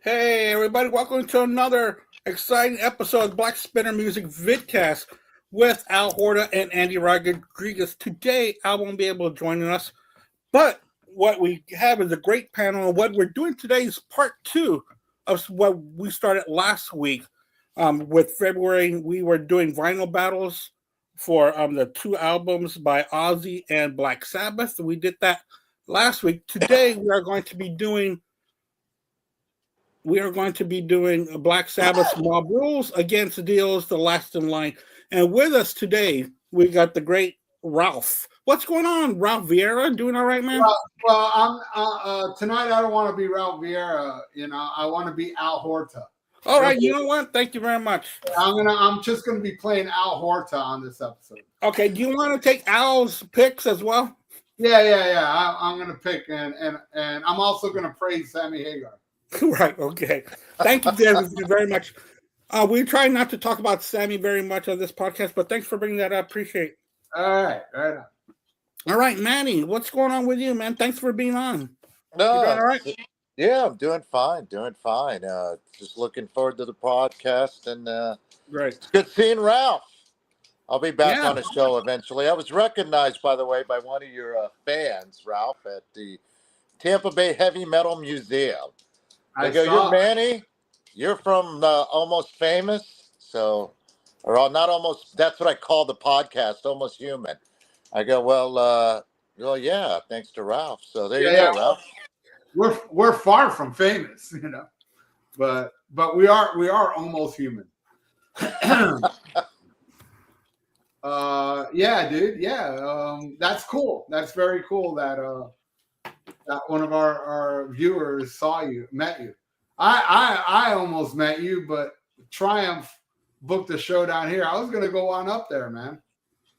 Hey everybody, welcome to another exciting episode of Black Spinner Music Vidcast with Al Horta and Andy Rodriguez. Today, Al won't be able to join us, but what we have is a great panel, and what we're doing today is part two of what we started last week. With February, we were doing vinyl battles for the two albums by Ozzy and Black Sabbath. We did that last week. Today, we are going to be doing Black Sabbath's Mob Rules against Dio's The Last in Line. And with us today, we got the great Ralph. What's going on, Ralph Vieira? Doing all right, man? Well, I'm tonight. I don't want to be Ralph Vieira. I want to be Al Horta. All right, you know what? Thank you very much. I'm just gonna be playing Al Horta on this episode. Okay. Do you want to take Al's picks as well? Yeah. I'm gonna pick, and I'm also gonna praise Sammy Hagar. Right. Okay. Thank you, very much. We try not to talk about Sammy very much on this podcast, but thanks for bringing that up. Appreciate it. All right. All right, Manny, what's going on with you, man? Thanks for being on. No, You doing all right? yeah, I'm doing fine. Just looking forward to the podcast, and Great. it's good seeing Ralph. I'll be back Yeah. on the show eventually. I was recognized, by the way, by one of your fans, Ralph, at the Tampa Bay Heavy Metal Museum. They go, "You're Manny. You're from Almost Famous." So, not almost. That's what I call the podcast, Almost Human. I go, well, yeah, thanks to Ralph. So there you go, Ralph. We're far from famous, but we are almost human. Yeah, dude. Yeah, that's cool. That's very cool that that one of our viewers met you. I almost met you, but Triumph booked a show down here. I was gonna go on up there, man.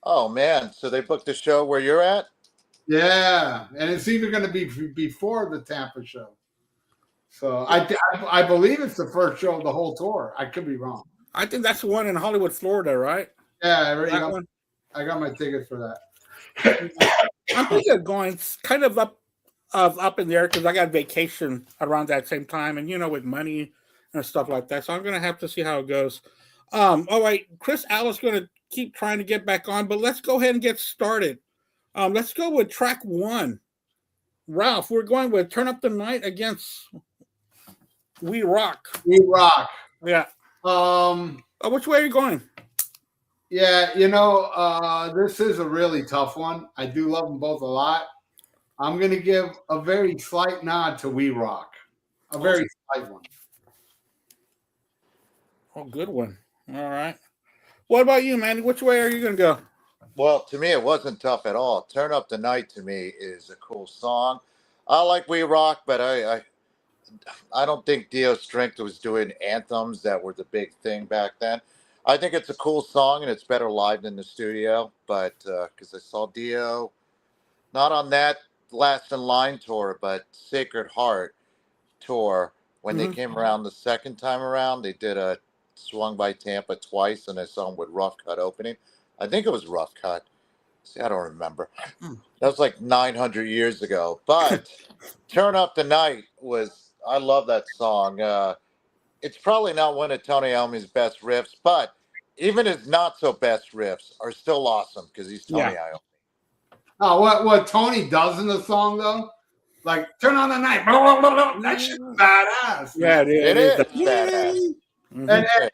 Oh man, so they booked a show where you're at? Yeah, and it's even going to be before the Tampa show. So I believe it's the first show of the whole tour. I could be wrong. I think that's the one in Hollywood, Florida, right? Yeah, I got my tickets for that. I'm thinking of going kind of up in there because I got vacation around that same time, and with money and stuff like that. So I'm gonna have to see how it goes. All right, Chris Allen's gonna keep trying to get back on, but let's go ahead and get started. Let's go with track one. Ralph, we're going with Turn Up the Night against We Rock. We Rock. Yeah. Which way are you going? Yeah, this is a really tough one. I do love them both a lot. I'm going to give a very slight nod to We Rock. A very slight one. Oh, good one. All right. What about you, Manny? Which way are you going to go? Well, to me, it wasn't tough at all. Turn Up the Night, to me, is a cool song. I like We Rock, but I don't think Dio Strength was doing anthems that were the big thing back then. I think it's a cool song, and it's better live than the studio. But because I saw Dio, not on that Last in Line tour, but Sacred Heart tour, when they came around the second time around, they did a Swung by Tampa twice, and I saw them with Rough Cut opening. I think it was Rough Cut. See, I don't remember. That was like 900 years ago. But Turn Up the Night I love that song. It's probably not one of Tony Iommi's best riffs, but even his not so best riffs are still awesome because he's Tony Iommi. Oh, what Tony does in the song though? Like Turn on the Night. Blah, blah, blah, blah. That shit's badass. Yeah, it is badass.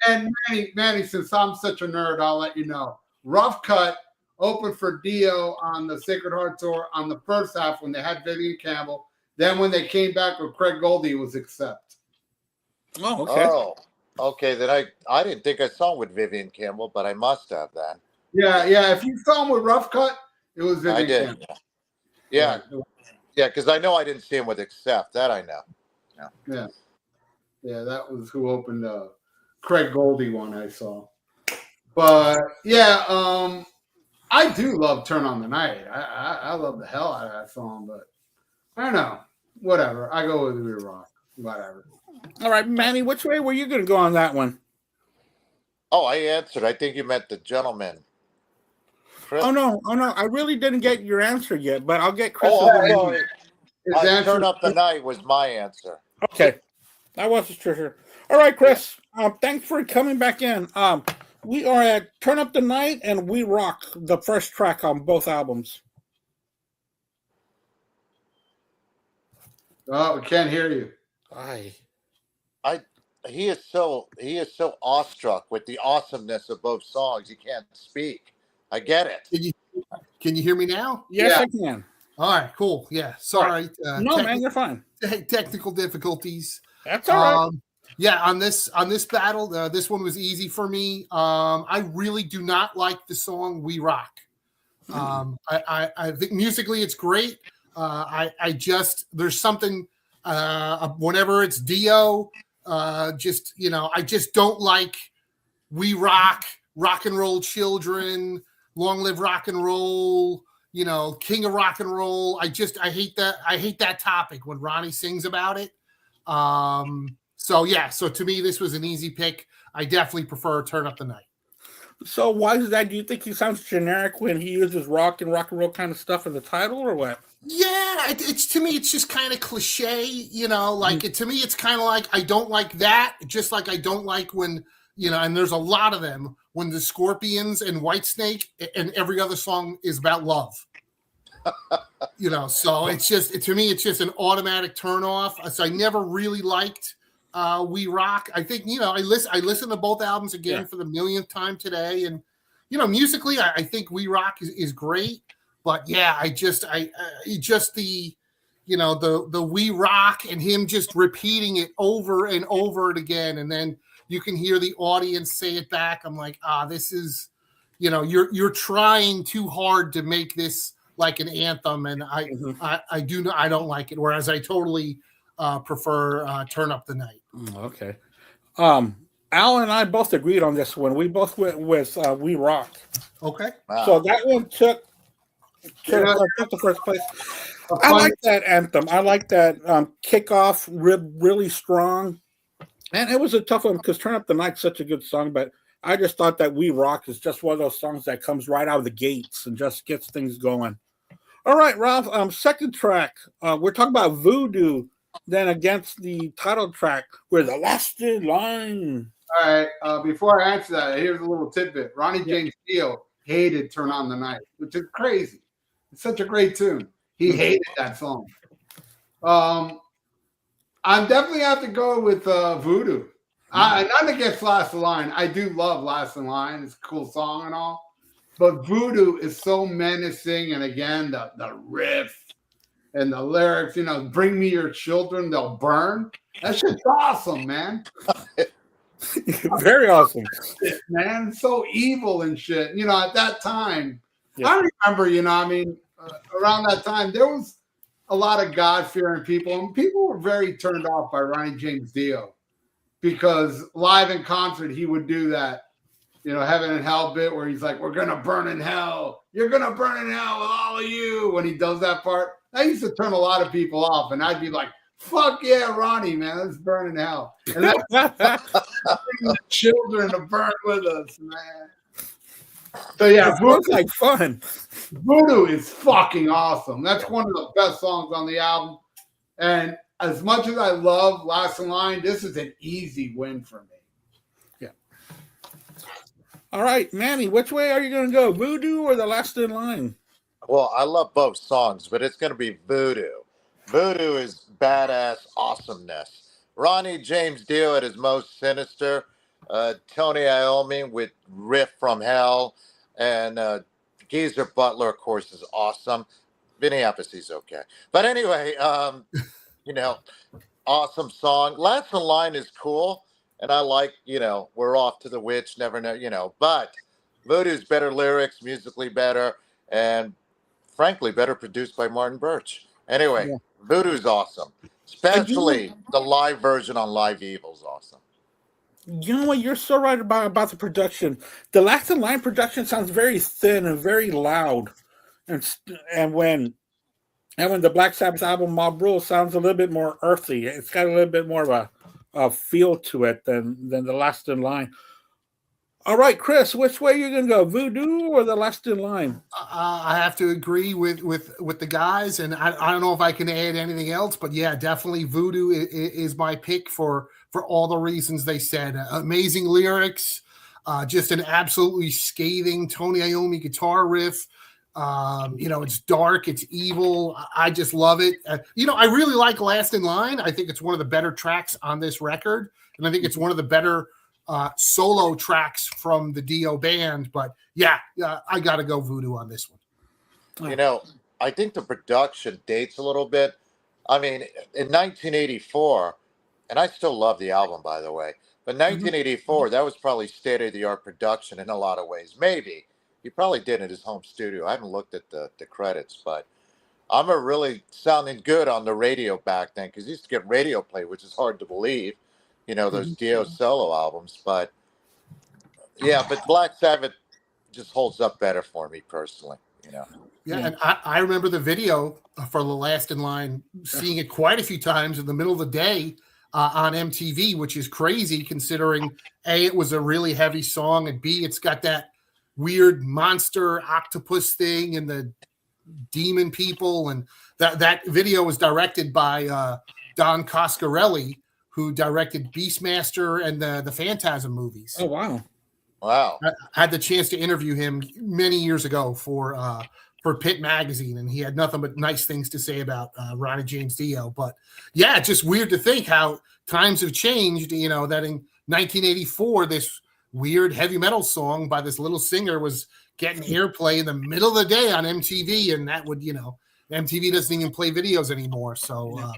And Manny, since I'm such a nerd, I'll let you know. Rough Cut opened for Dio on the Sacred Heart tour on the first half when they had Vivian Campbell. Then when they came back with Craig Goldie, it was Accept. Oh, okay. Oh, okay. Then I didn't think I saw him with Vivian Campbell, but I must have then. Yeah. If you saw him with Rough Cut, it was Vivian I did. Campbell. Yeah, because I know I didn't see him with Accept. That I know. Yeah, that was who opened Craig Goldie one I saw. But yeah, I do love Turn on the Night. I love the hell out of that song, but I don't know. Whatever. I go with We Rock. Whatever. All right, Manny, which way were you going to go on that one? Oh, I answered. I think you meant the gentleman. Chris? Oh no. I really didn't get your answer yet, but I'll get Chris. Turn Up the Night was my answer. Okay. That was his treasure. All right, Chris. Thanks for coming back in. We are at Turn Up the Night and We Rock, the first track on both albums. Oh, we can't hear you. Aye. He is so awestruck with the awesomeness of both songs. He can't speak. I get it. Can you hear me now? Yes, Yeah. I can. All right, cool. Yeah, sorry. No, man, you're fine. Technical difficulties. That's all right. Yeah, on this battle, this one was easy for me. I really do not like the song "We Rock." I think musically it's great. I just there's something whenever it's Dio, I just don't like "We Rock," "Rock and Roll Children," "Long Live Rock and Roll." King of Rock and Roll. I hate that. I hate that topic when Ronnie sings about it. So to me, this was an easy pick. I definitely prefer Turn Up the Night. So why is that? Do you think he sounds generic when he uses rock and roll kind of stuff in the title, or what? Yeah, it's to me, it's just kind of cliche, to me, it's kind of like, I don't like that. Just like I don't like when, and there's a lot of them when the Scorpions and Whitesnake and every other song is about love. So it's just, to me, it's just an automatic turn off. So I never really liked We Rock. I think, I listened to both albums again for the millionth time today. And, musically, I think We Rock is great. But yeah, the We Rock and him just repeating it over and over again. And then you can hear the audience say it back. I'm like, this is, you're trying too hard to make this like an anthem. And I don't like it. Whereas I totally prefer Turn Up the Night. Okay. Al and I both agreed on this one. We both went with We Rock. Okay. Wow. So that one took the first place. I like that anthem. I like that kickoff really strong. And it was a tough one because Turn Up the Night's such a good song, but I just thought that We Rock is just one of those songs that comes right out of the gates and just gets things going. All right, Ralph, second track. We're talking about Voodoo, then against the title track, We're the Last in Line. All right, before I answer that, here's a little tidbit. Ronnie James Dio hated Turn On the Night, which is crazy. It's such a great tune. He hated that song. I'm definitely have to go with Voodoo. Not against Last in Line. I do love Last in Line. It's a cool song and all. But Voodoo is so menacing. And again, the riff and the lyrics, bring me your children, they'll burn. That shit's awesome, man. Very awesome. Man, so evil and shit. At that time, I remember, around that time, there was a lot of God-fearing people, and people were very turned off by Ronnie James Dio because live in concert, he would do that, Heaven and Hell bit where he's like, we're going to burn in hell. You're going to burn in hell with all of you. When he does that part, that used to turn a lot of people off, and I'd be like, fuck yeah, Ronnie, man, let's burn in hell. And that's the children to burn with us, man. So yeah, it looks like fun. Voodoo is fucking awesome. That's one of the best songs on the album. And as much as I love Last in Line, this is an easy win for me. Yeah. All right, Manny, which way are you going to go, Voodoo or the Last in Line? Well, I love both songs, but it's going to be Voodoo. Voodoo is badass awesomeness. Ronnie James Dio at his most sinister. Tony Iommi with Riff from Hell. And Geezer Butler, of course, is awesome. Vinny Appice's okay. But anyway, awesome song. Last in Line is cool. And I like, We're Off to the Witch, Never Know, but Voodoo's better lyrics, musically better, and frankly, better produced by Martin Birch. Anyway, Voodoo's awesome. Especially the live version on Live Evil's awesome. You know what? You're so right about the production. The Last in Line production sounds very thin and very loud. And when the Black Sabbath album Mob Rule sounds a little bit more earthy. It's got a little bit more of a feel to it than the Last in Line. All right, Chris, which way you gonna go, Voodoo or the Last in Line? I have to agree with the guys, and I don't know if I can add anything else, but yeah, definitely Voodoo is my pick for all the reasons they said. Amazing lyrics, just an absolutely scathing Tony Iommi guitar riff. It's dark, it's evil. I just love it. I really like Last in Line. I think it's one of the better tracks on this record, and I think it's one of the better solo tracks from the Dio band. But yeah, I got to go Voodoo on this one. I think the production dates a little bit. I mean, in 1984, and I still love the album, by the way, but 1984, that was probably state-of-the-art production in a lot of ways. Maybe. He probably did in his home studio. I haven't looked at the credits, but I'm really sounding good on the radio back then because he used to get radio play, which is hard to believe. Those Dio solo albums. But yeah, but Black Sabbath just holds up better for me personally. Yeah, and I remember the video for The Last in Line, seeing it quite a few times in the middle of the day on MTV, which is crazy considering A, it was a really heavy song, and B, it's got that weird monster octopus thing and the demon people. And that video was directed by Don Coscarelli, who directed Beastmaster and the Phantasm movies. Oh, wow. Wow. I had the chance to interview him many years ago for Pit Magazine, and he had nothing but nice things to say about Ronnie James Dio. But yeah, it's just weird to think how times have changed, that in 1984, this weird heavy metal song by this little singer was getting airplay in the middle of the day on MTV, and that would, MTV doesn't even play videos anymore. So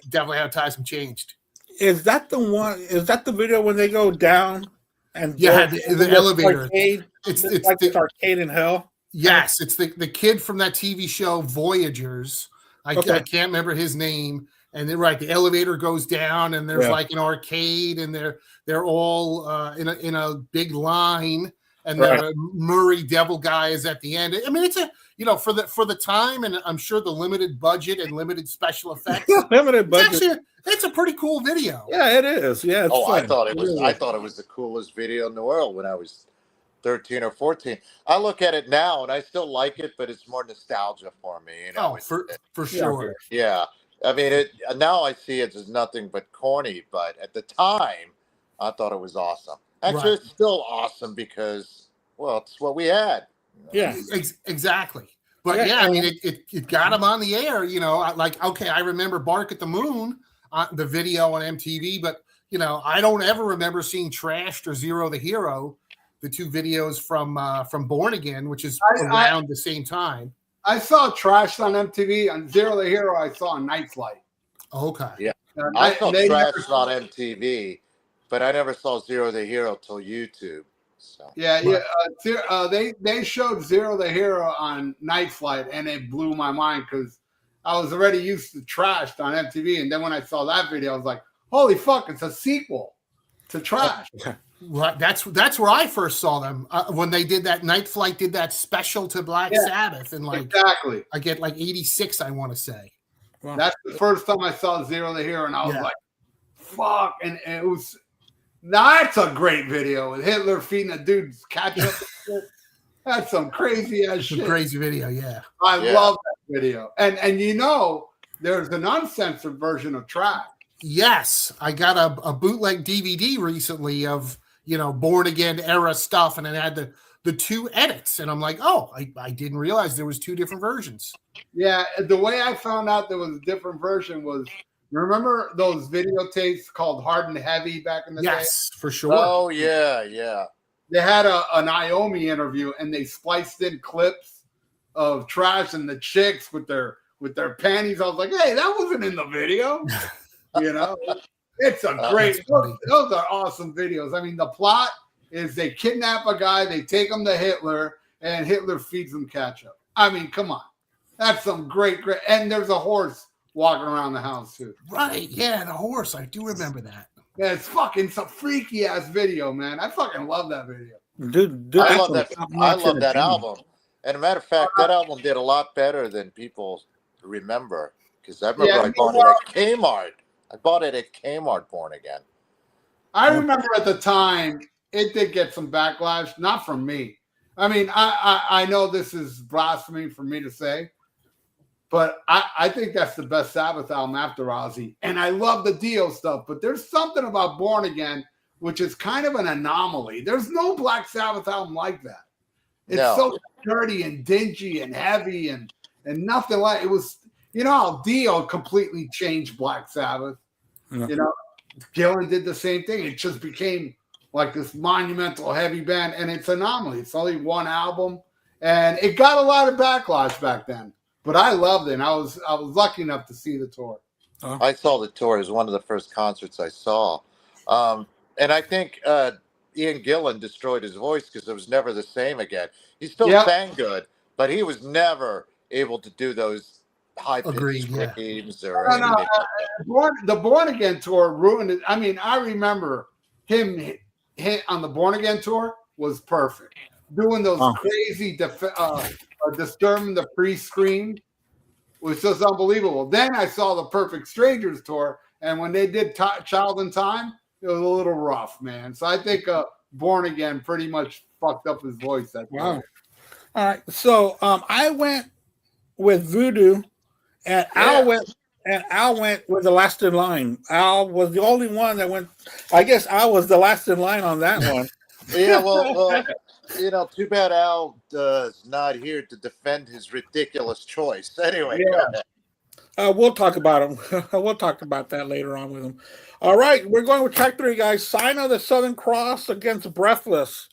definitely how times have changed. Is that the one? Is that the video when they go down and the elevator? Arcade? It's like the arcade in hell. Yes, it's the kid from that TV show Voyagers. I can't remember his name. And then the elevator goes down, and there's like an arcade, and they're all in a big line, and the Murray Devil guy is at the end. I mean, it's for the time, and I'm sure the limited budget and limited special effects. Limited budget. It's a pretty cool video. Yeah, it is. Yeah. It's fun. I thought it was. I thought it was the coolest video in the world when I was 13 or 14. I look at it now, and I still like it, but it's more nostalgia for me. For sure. Yeah. I mean, now I see it as nothing but corny, but at the time, I thought it was awesome. Actually, it's still awesome because, well, it's what we had. Yeah, exactly. But I mean, it got him on the air. I remember Bark at the Moon, the video on MTV, but I don't ever remember seeing Trashed or Zero the Hero, the two videos from Born Again, which is around the same time. I saw Trashed on MTV. On Zero the Hero, I saw Night Flight. Okay. Yeah. I saw Trashed on MTV, but I never saw Zero the Hero till YouTube. So. Yeah. They showed Zero the Hero on Night Flight, and it blew my mind because I was already used to Trashed on MTV, and then when I saw that video, I was like, "Holy fuck! It's a sequel to Trash." Right, that's where I first saw them when they did that. Night Flight did that special to Black Sabbath, and exactly, I get 86, I want to say. Wow. That's the first time I saw Zero the Hero, and I was like, "Fuck!" And it was that's a great video with Hitler feeding a dude's ketchup. That's some crazy ass shit. Crazy video, yeah. I love that video, and there's an uncensored version of Trash. Yes, I got a bootleg DVD recently of Born Again era stuff, and it had the two edits, and I'm like, oh, I didn't realize there was two different versions. Yeah, the way I found out there was a different version was, remember those videotapes called Hard and Heavy back in the day? Yes, for sure. Oh yeah. They had an Iommi interview, and they spliced in clips of Trash and the chicks with their panties. I was like, hey, that wasn't in the video. It's a great. Those are awesome videos. I mean, the plot is they kidnap a guy, they take him to Hitler, and Hitler feeds them ketchup. I mean, come on, that's some great. And there's a horse walking around the house too. Right? Yeah, the horse. I do remember that. Yeah, it's a freaky ass video, man. I fucking love that video. Dude, I love that. I love that album. And a matter of fact, that album did a lot better than people remember. Because I remember I bought it at Kmart. Born Again. I remember at the time it did get some backlash, not from me. I mean, I know this is blasphemy for me to say, but I think that's the best Sabbath album after Ozzy. And I love the Dio stuff, but there's something about Born Again, which is kind of an anomaly. There's no Black Sabbath album like that. It's so dirty and dingy and heavy and nothing like it was. You know how Dio completely changed Black Sabbath. Yeah. You know, Gillan did the same thing. It just became like this monumental heavy band, and it's an anomaly. It's only one album, and it got a lot of backlash back then. But I loved it. And I was lucky enough to see the tour. I saw the tour. It was one of the first concerts I saw. And I think Ian Gillan destroyed his voice because it was never the same again. He still sang good, but he was never able to do those high-pitched screams or anything like that. The Born Again tour ruined it. I mean, I remember him hit on the Born Again tour was perfect. Doing those crazy Disturbing the Priest scream was just unbelievable. Then I saw the Perfect Strangers tour, and when they did Child in Time, it was a little rough, man. So I think Born Again pretty much fucked up his voice. Wow. All right. So I went with Voodoo, and Al went with the Last in Line. Al was the only one that went. I guess Al was the last in line on that one. Yeah, well, you know, too bad Al is not here to defend his ridiculous choice. Anyway, we'll talk about him. We'll talk about that later on with him. All right, we're going with track 3, guys. Sign of the Southern Cross against Breathless.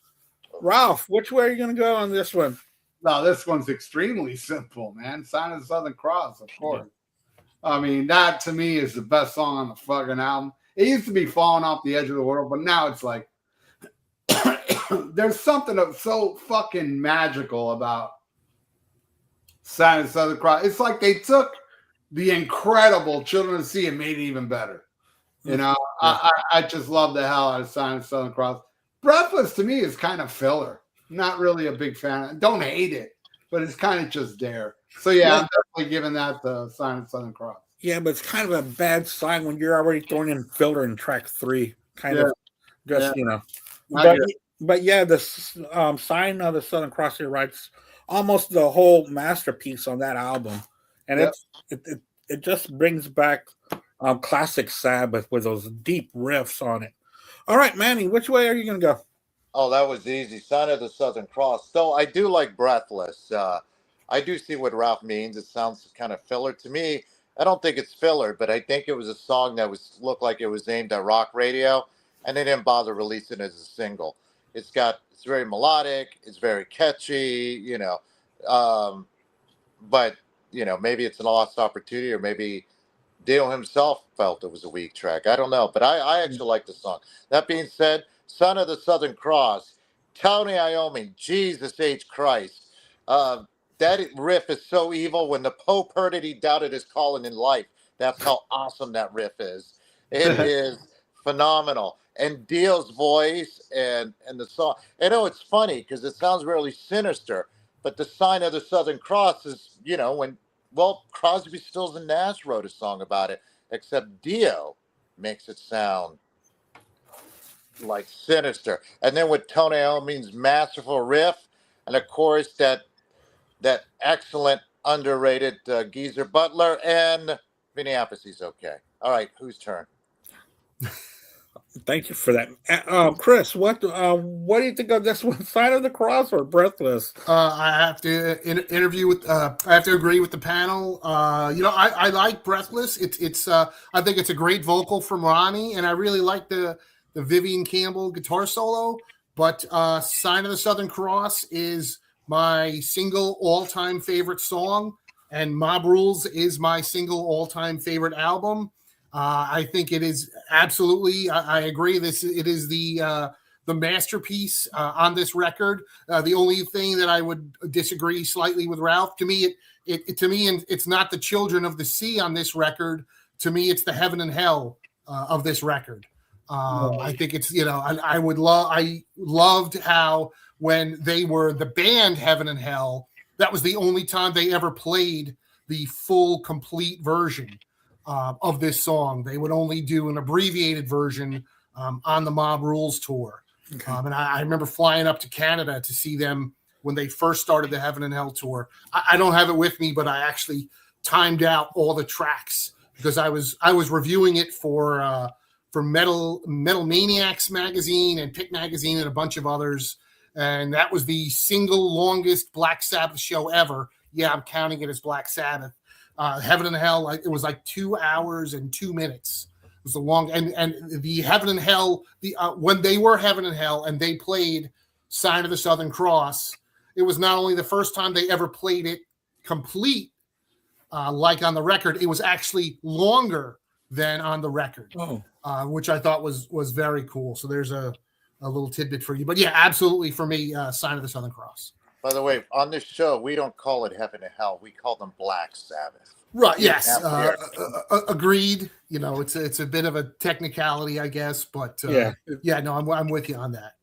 Ralph, which way are you going to go on this one? No, this one's extremely simple, man. Sign of the Southern Cross, of course. I mean, that to me is the best song on the fucking album. It used to be Falling Off the Edge of the World, but now it's like there's something so fucking magical about Sign of the Southern Cross. It's like they took the incredible Children of the Sea and made it even better. You know, I just love the hell out of Sign of the Southern Cross. Breathless to me is kind of filler. Not really a big fan. Don't hate it, but it's kind of just there. So yeah, I'm definitely giving that the Sign of the Southern Cross. Yeah, but it's kind of a bad sign when you're already throwing in filler in track 3. Kind of just, you know. But yeah, the Sign of the Southern Cross here writes almost the whole masterpiece on that album. And it just brings back classic Sabbath with those deep riffs on it. All right, Manny, which way are you going to go? Oh, that was easy. Sign of the Southern Cross. So I do like Breathless. I do see what Ralph means. It sounds kind of filler to me. I don't think it's filler, but I think it was a song that looked like it was aimed at rock radio, and they didn't bother releasing it as a single. It's very melodic. It's very catchy, you know. But, you know, maybe it's a lost opportunity, or maybe Dio himself felt it was a weak track. I don't know, but I actually like the song. That being said, Son of the Southern Cross, Tony Iommi, Jesus H. Christ. That riff is so evil. When the Pope heard it, he doubted his calling in life. That's how awesome that riff is. It is phenomenal. And Dio's voice and the song. I know it's funny because it sounds really sinister, but the Sign of the Southern Cross is, you know, Crosby, Stills, and Nash wrote a song about it, except Dio makes it sound like sinister. And then with Tony Iommi's masterful riff, and of course that excellent underrated Geezer Butler, and Vinny Appice's okay. All right, whose turn? Thank you for that, Chris. What do you think of this one? Sign of the Cross or Breathless? I have to I have to agree with the panel. You know, I like Breathless. It's I think it's a great vocal from Ronnie, and I really like the Vivian Campbell guitar solo. But Sign of the Southern Cross is my single all-time favorite song, and Mob Rules is my single all-time favorite album. I think it is absolutely. I agree. It is the masterpiece on this record. The only thing that I would disagree slightly with Ralph, to me, it's not the Children of the Sea on this record. To me, it's the Heaven and Hell of this record. I think it's, you know, I loved how when they were the band Heaven and Hell, that was the only time they ever played the full, complete version of this song. They would only do an abbreviated version on the Mob Rules tour. Okay. And I remember flying up to Canada to see them when they first started the Heaven and Hell tour. I don't have it with me, but I actually timed out all the tracks because I was reviewing it for Metal Maniacs magazine and Pick magazine and a bunch of others. And that was the single longest Black Sabbath show ever. Yeah, I'm counting it as Black Sabbath. Heaven and Hell, it was like 2 hours and 2 minutes. It was the long and the Heaven and Hell. When they were Heaven and Hell and they played Sign of the Southern Cross, it was not only the first time they ever played it complete, like on the record. It was actually longer than on the record, which I thought was very cool. So there's a little tidbit for you. But yeah, absolutely for me, Sign of the Southern Cross. By the way, on this show, we don't call it Heaven and Hell. We call them Black Sabbath. Right. Yes. Agreed. You know, it's a bit of a technicality, I guess, but no, I'm with you on that.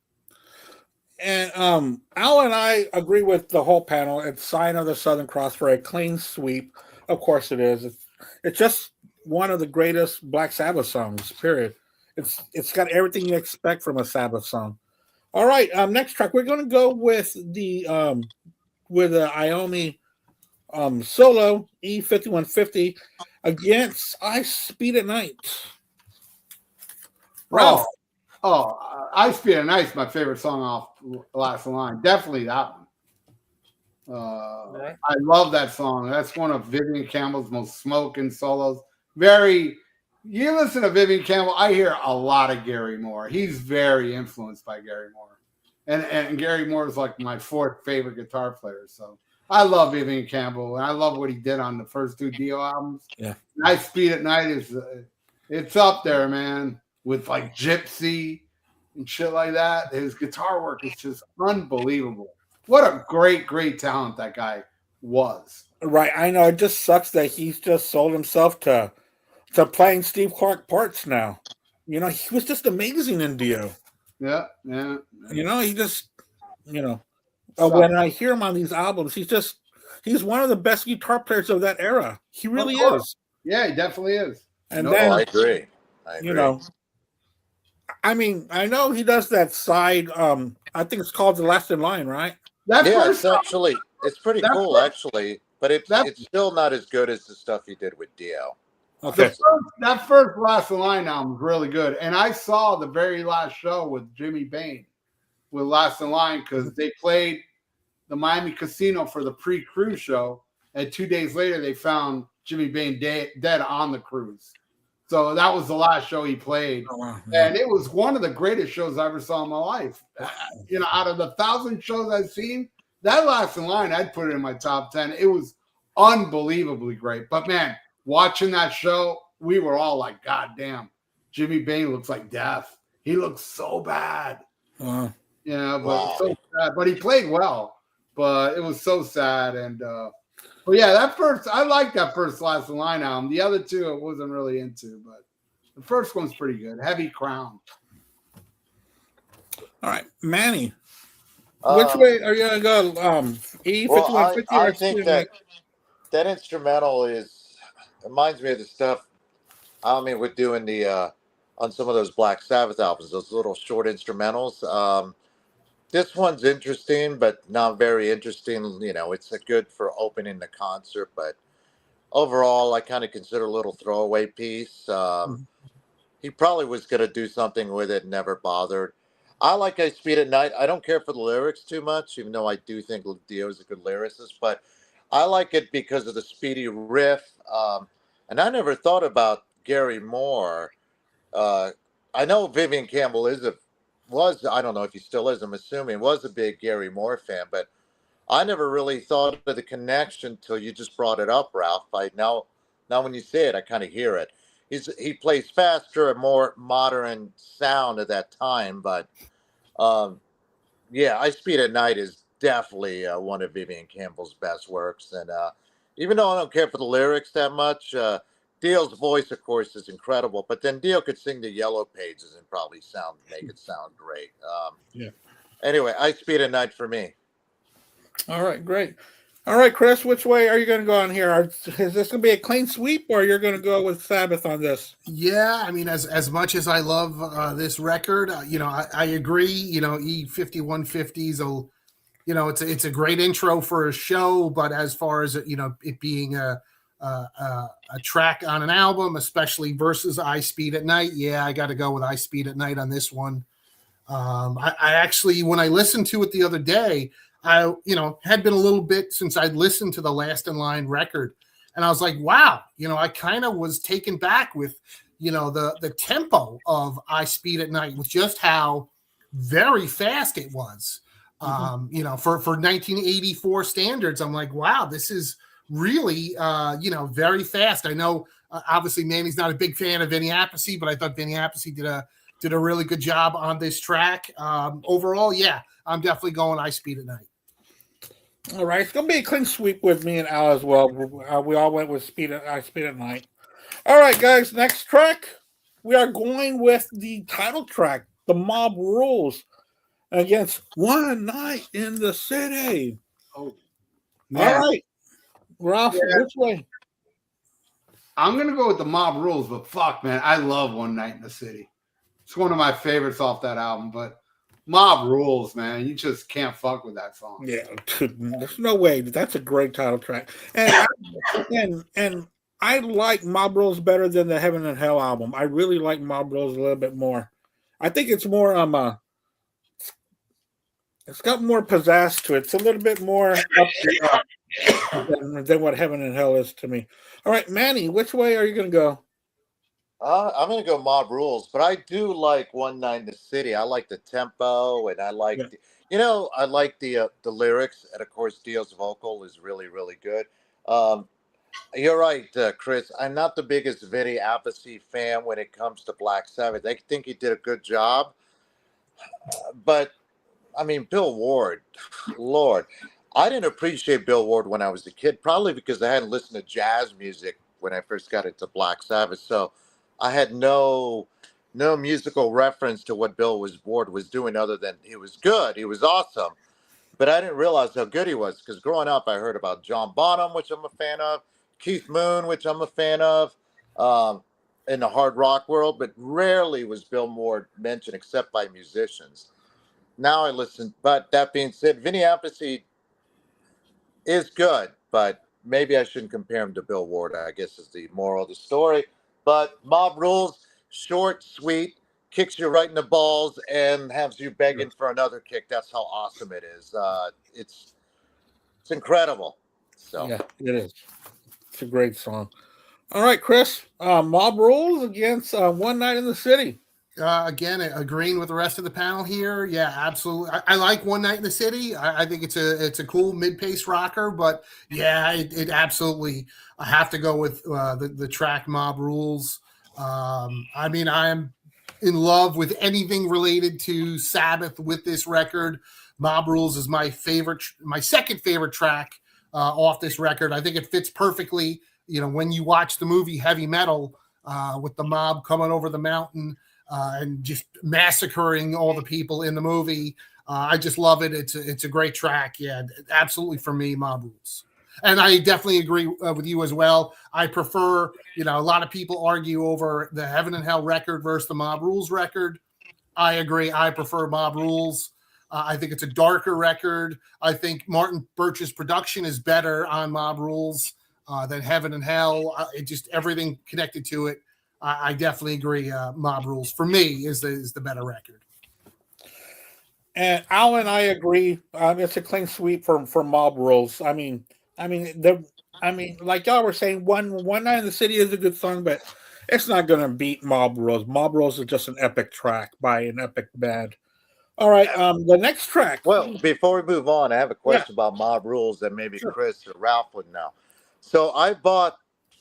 And Al and I agree with the whole panel. It's Sign of the Southern Cross for a clean sweep. Of course it is. It's just one of the greatest Black Sabbath songs, period. It's got everything you expect from a Sabbath song. All right, next track. We're going to go with the Iommi solo E5150 against I Speed at Night. Ralph. I Speed at Night's my favorite song off Last Line. Definitely that one. Right. I love that song. That's one of Vivian Campbell's most smoking solos. You listen to Vivian Campbell, I hear a lot of Gary Moore. He's very influenced by Gary Moore. And Gary Moore is like my fourth favorite guitar player. So I love Vivian Campbell, and I love what he did on the first 2 Dio albums. Yeah. Night Speed at Night it's up there, man, with like Gypsy and shit like that. His guitar work is just unbelievable. What a great, great talent that guy was. Right. I know. It just sucks that he's just sold himself to playing Steve Clark parts now. You know, he was just amazing in Dio. Yeah. You know, he just, when I hear him on these albums, he's one of the best guitar players of that era. He really is. Yeah, he definitely is. And then, I agree. You know, I mean, I know he does that side. I think it's called The Last in Line, right? It's pretty cool, actually, but it's still not as good as the stuff he did with Dio. Okay. That first Last in Line album was really good. And I saw the very last show with Jimmy Bain with Last in Line because they played the Miami Casino for the pre-cruise show. And 2 days later, they found Jimmy Bain dead on the cruise. So that was the last show he played. Oh, wow. And it was one of the greatest shows I ever saw in my life. Out of the 1,000 shows I've seen, that Last in Line, I'd put it in my top 10. It was unbelievably great. But, man, watching that show, we were all like, God damn, Jimmy Bain looks like death. He looks so bad. Wow. So sad. But he played well. But it was so sad. And but yeah, I like that first Last in Line album. The other two I wasn't really into, but the first one's pretty good. Heavy Crown. All right, Manny. Which way are you gonna go? E5150. I think that instrumental reminds me of the stuff. I mean, we're doing the on some of those Black Sabbath albums, those little short instrumentals. This one's interesting, but not very interesting. You know, it's good for opening the concert, but overall, I kind of consider a little throwaway piece. He probably was going to do something with it, never bothered. I like I Speed at Night. I don't care for the lyrics too much, even though I do think Dio is a good lyricist, but I like it because of the speedy riff. And I never thought about Gary Moore. I know Vivian Campbell was, I don't know if he still is, I'm assuming, was a big Gary Moore fan, but I never really thought of the connection till you just brought it up, Ralph. Now when you say it, I kind of hear it. He plays faster and more modern sound at that time, but I Speed at Night is definitely one of Vivian Campbell's best works, and even though I don't care for the lyrics that much, Dio's voice, of course, is incredible, but then Dio could sing the Yellow Pages and probably make it sound great. Anyway, I Speed at Night for me. All right, great. All right, Chris, which way are you going to go on here? Is this going to be a clean sweep, or you're going to go with Sabbath on this? Yeah, I mean, as much as I love this record, I agree. E5150s will, it's a great intro for a show, but as far as it being a track on an album, especially versus I Speed at Night, yeah, I got to go with I Speed at Night on this one. I actually, when I listened to it the other day, I had been a little bit since I'd listened to the Last in Line record, and I was like, wow, I kind of was taken back with the tempo of I Speed at Night, with just how very fast it was. For 1984 standards, I'm like, wow, this is really very fast. I know obviously Manny's not a big fan of Vinny Appice, but I thought Vinny Appice did a really good job on this track. Overall, yeah, I'm definitely going I Speed at Night. All right, it's going to be a clean sweep with me and Al as well. We all went with I Speed at Night. All right, guys, next track, we are going with the title track, The Mob Rules, against One Night in the City. Oh, man. All right, Ralph, which way? I'm going to go with The Mob Rules, but fuck, man, I love One Night in the City. It's one of my favorites off that album, but Mob Rules, man. You just can't fuck with that song. Yeah, there's no way. That's a great title track. And I like Mob Rules better than the Heaven and Hell album. I really like Mob Rules a little bit more. I think it's more it's got more pizzazz to it. It's a little bit more up than what Heaven and Hell is to me. All right, Manny, which way are you going to go? I'm going to go Mob Rules, but I do like One Night in the City. I like the tempo, and I like, I like the lyrics, and of course, Dio's vocal is really, really good. You're right, Chris. I'm not the biggest Vinny Appice fan when it comes to Black Sabbath. I think he did a good job, but I mean, Bill Ward, Lord, I didn't appreciate Bill Ward when I was a kid, probably because I hadn't listened to jazz music when I first got into Black Sabbath, so I had no musical reference to what Bill Ward was doing other than he was good. He was awesome. But I didn't realize how good he was, because growing up, I heard about John Bonham, which I'm a fan of, Keith Moon, which I'm a fan of, in the hard rock world, but rarely was Bill Ward mentioned except by musicians. Now I listen. But that being said, Vinny Appice is good, but maybe I shouldn't compare him to Bill Ward, I guess is the moral of the story. But Mob Rules, short, sweet, kicks you right in the balls and has you begging for another kick. That's how awesome it is. It's incredible. So yeah, it is. It's a great song. All right, Chris, Mob Rules against One Night in the City. Again, agreeing with the rest of the panel here. Yeah, absolutely. I like One Night in the City. I think it's a cool mid-pace rocker, but yeah, it absolutely. I have to go with the track Mob Rules. I mean, I'm in love with anything related to Sabbath with this record. Mob Rules is my second favorite track off this record. I think it fits perfectly. When you watch the movie Heavy Metal with the mob coming over the mountain. And just massacring all the people in the movie. I just love it. It's a great track. Yeah, absolutely for me, Mob Rules. And I definitely agree with you as well. I prefer, a lot of people argue over the Heaven and Hell record versus the Mob Rules record. I agree. I prefer Mob Rules. I think it's a darker record. I think Martin Birch's production is better on Mob Rules than Heaven and Hell. Everything connected to it. I definitely agree. Mob Rules for me is the better record. And Al and I agree. It's a clean sweep for Mob Rules. I mean, like y'all were saying, One Night in the City is a good song, but it's not going to beat Mob Rules. Mob Rules is just an epic track by an epic band. All right, the next track. Well, before we move on, I have a question about Mob Rules that maybe Chris or Ralph would know. So I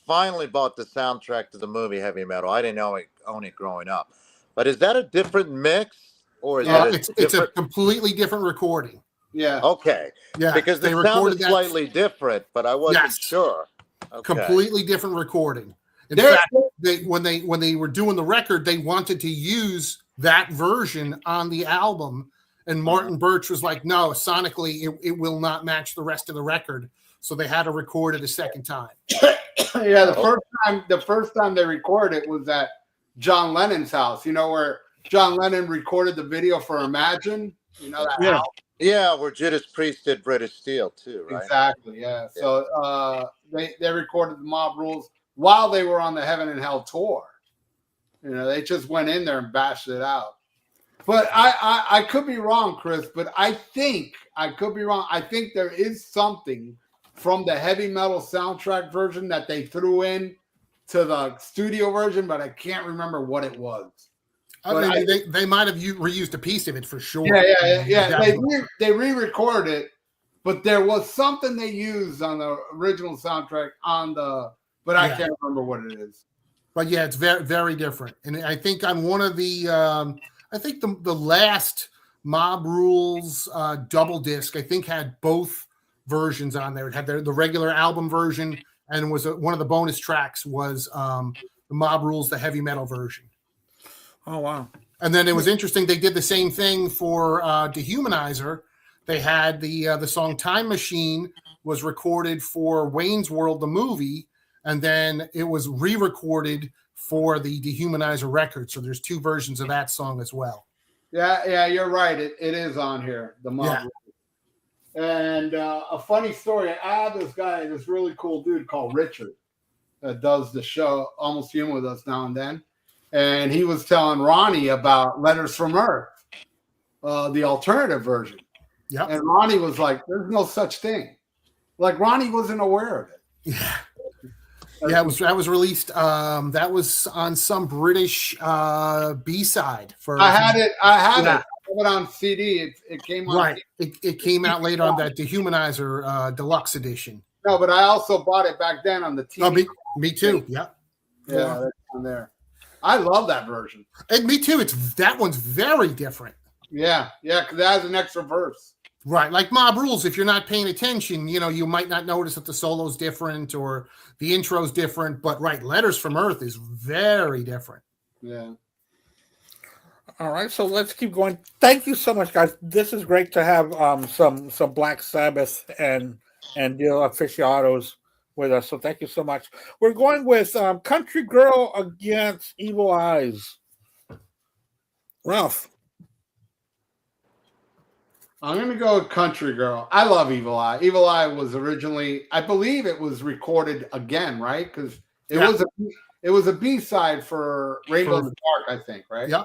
finally bought the soundtrack to the movie Heavy Metal. I didn't own it growing up. But is that a different mix? Or is it's a completely different recording. Yeah. Okay. Yeah. Because the sound is slightly different, but I wasn't sure. Okay. Completely different recording. In fact, when they were doing the record, they wanted to use that version on the album. And Martin Birch was like, no, sonically, it will not match the rest of the record. so they had to record it a second time. Yeah, the first time they recorded it was at John Lennon's house. You know where John Lennon recorded the video for Imagine. You know that house. Yeah, where Judas Priest did British Steel too, right? Exactly. Yeah. So they recorded the Mob Rules while they were on the Heaven and Hell tour. You know, they just went in there and bashed it out. But I could be wrong, Chris. But I could be wrong. I think there is something from the heavy metal soundtrack version that they threw in to the studio version, but I can't remember what it was. I mean, they might have reused a piece of it for sure. Yeah. They re-recorded it, but there was something they used on the original soundtrack but I can't remember what it is. But yeah, it's very, very different. And I think on one of the, I think the last Mob Rules double disc, I think had both versions on there. It had the regular album version, and was one of the bonus tracks was the Mob Rules, the heavy metal version. Oh, wow. And then it was interesting. They did the same thing for Dehumanizer. They had the song Time Machine was recorded for Wayne's World, the movie, and then it was re-recorded for the Dehumanizer record. So there's two versions of that song as well. Yeah, you're right. It is on here, the Mob Rules. And a funny story, I have this really cool dude called Richard that does the show Almost Human with us now and then. And he was telling Ronnie about Letters from Earth, the alternative version. Yeah. And Ronnie was like, there's no such thing. Like Ronnie wasn't aware of it. Yeah. Yeah, that was released. That was on some British B-side for. I had it on CD. It came on. Right. It came out later on that Dehumanizer deluxe edition. No, but I also bought it back then on the TV. Oh, me too. Yeah. Yeah, that's on there. I love that version. And me too. That one's very different. Yeah, because it has an extra verse. Right, like Mob Rules, if you're not paying attention, you might not notice that the solo's different or the intro's different. But right, Letters from Earth is very different. Yeah. All right, so let's keep going. Thank you so much, guys. This is great to have some Black Sabbath and Dio aficionados with us. So thank you so much. We're going with Country Girl against Evil Eyes. Ralph. I'm going to go with Country Girl. I love Evil Eye. Evil Eye was originally, I believe it was recorded again, right? Because it was a B-side for Rainbow in the Dark, I think, right? Yeah,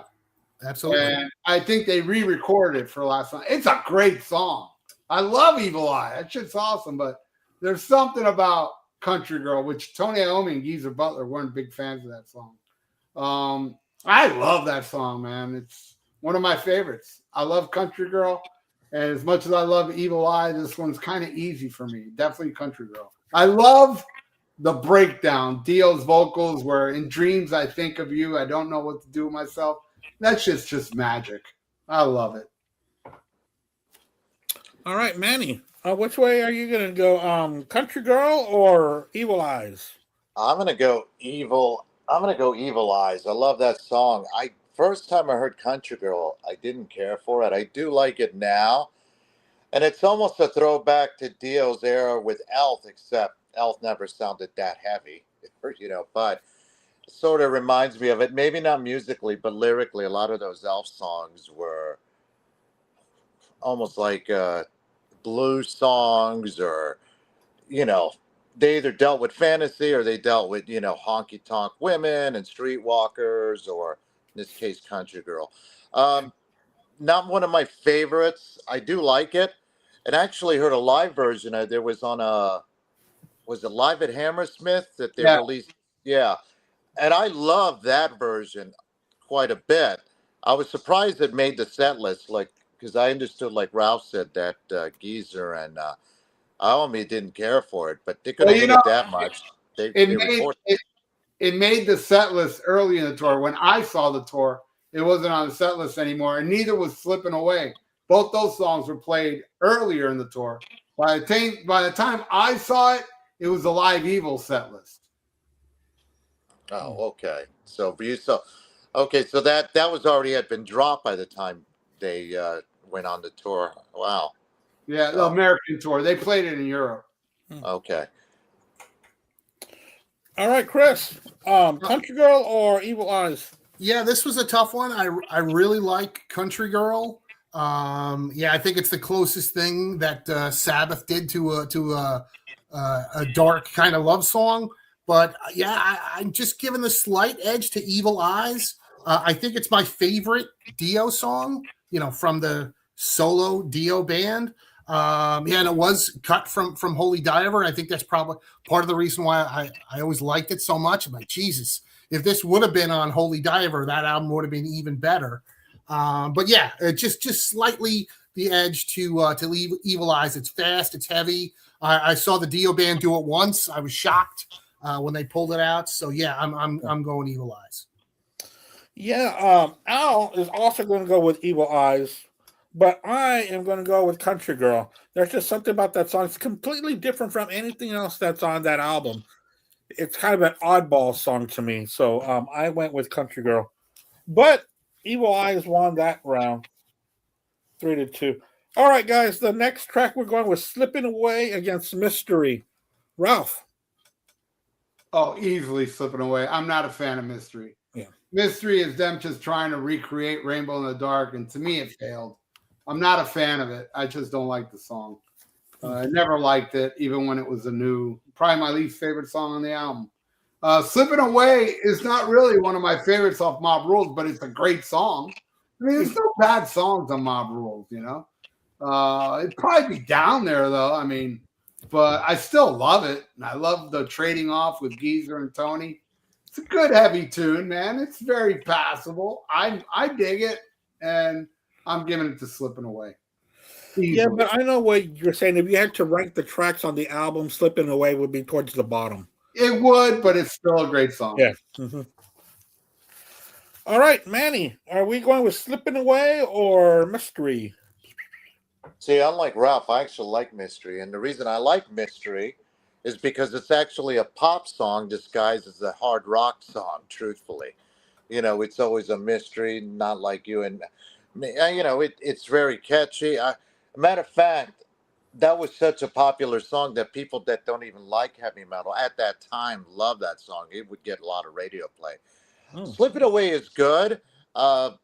absolutely. And I think they re-recorded it for last night. It's a great song. I love Evil Eye. That shit's awesome. But there's something about Country Girl, which Tony Iommi and Geezer Butler weren't big fans of that song. I love that song, man. It's one of my favorites. I love Country Girl. And as much as I love Evil Eye, this one's kind of easy for me. Definitely Country Girl. I love the breakdown, Dio's vocals, where in dreams I think of you. I don't know what to do with myself. That shit's just magic. I love it. All right, Manny. Which way are you going to go? Country Girl or Evil Eyes? I'm going to go Evil Eyes. I love that song. First time I heard Country Girl, I didn't care for it. I do like it now. And it's almost a throwback to Dio's era with Elf, except Elf never sounded that heavy, but it sort of reminds me of it. Maybe not musically, but lyrically, a lot of those Elf songs were almost like blues songs, or, they either dealt with fantasy or they dealt with, honky-tonk women and streetwalkers, or in this case, Country Girl. Not one of my favorites. I do like it. And actually heard a live version. There was was it Live at Hammersmith that they released? Yeah. And I love that version quite a bit. I was surprised it made the set list, because I understood, like Ralph said, that Geezer and Iommi didn't care for it, but they couldn't hate it that much. It made the set list early in the tour. When I saw the tour, it wasn't on the set list anymore, and neither was Slipping Away. Both those songs were played earlier in the tour. By the time I saw it, it was the Live Evil set list. Oh, okay. So that was already had been dropped by the time they went on the tour. Wow. Yeah, the American tour. They played it in Europe. Okay. All right, Chris. Country Girl or Evil Eyes? Yeah, this was a tough one. I really like Country Girl. Yeah, I think it's the closest thing that Sabbath did to a dark kind of love song. But yeah, I'm just giving the slight edge to Evil Eyes. I think it's my favorite Dio song, from the solo Dio band. Yeah, and it was cut from Holy Diver. I think that's probably part of the reason why I always liked it so much. I'm like, Jesus, if this would have been on Holy Diver, that album would have been even better. But yeah, just slightly the edge to Evil Eyes. It's fast, it's heavy. I saw the Dio band do it once. I was shocked when they pulled it out. So yeah, I'm going Evil Eyes. Yeah, Al is also going to go with Evil Eyes, but I am going to go with Country Girl. There's just something about that song. It's completely different from anything else that's on that album. It's kind of an oddball song to me, so I went with Country Girl. But Evil Eyes won that round, 3-2. All right, guys, the next track we're going with Slipping Away against Mystery. Ralph. Oh, easily Slipping Away. I'm not a fan of Mystery. Yeah. Mystery is them just trying to recreate Rainbow in the Dark, and to me it failed. I'm not a fan of it. I just don't like the song. I never liked it, even when it was probably my least favorite song on the album. Slipping Away is not really one of my favorites off Mob Rules, but it's a great song. I mean, there's no bad songs on Mob Rules, It'd probably be down there, though. I mean, but I still love it. And I love the trading off with Geezer and Tony. It's a good heavy tune, man. It's very passable. I dig it, and I'm giving it to Slipping Away. Easily. Yeah, but I know what you're saying. If you had to rank the tracks on the album, Slipping Away would be towards the bottom. It would, but it's still a great song. Yeah. Mm-hmm. All right, Manny, are we going with Slipping Away or Mystery? See, unlike Ralph, I actually like Mystery. And the reason I like Mystery is because it's actually a pop song disguised as a hard rock song, truthfully. It's always a mystery, not like you and me. It's very catchy. Matter of fact, that was such a popular song that people that don't even like heavy metal at that time loved that song. It would get a lot of radio play. Slipping Away is good.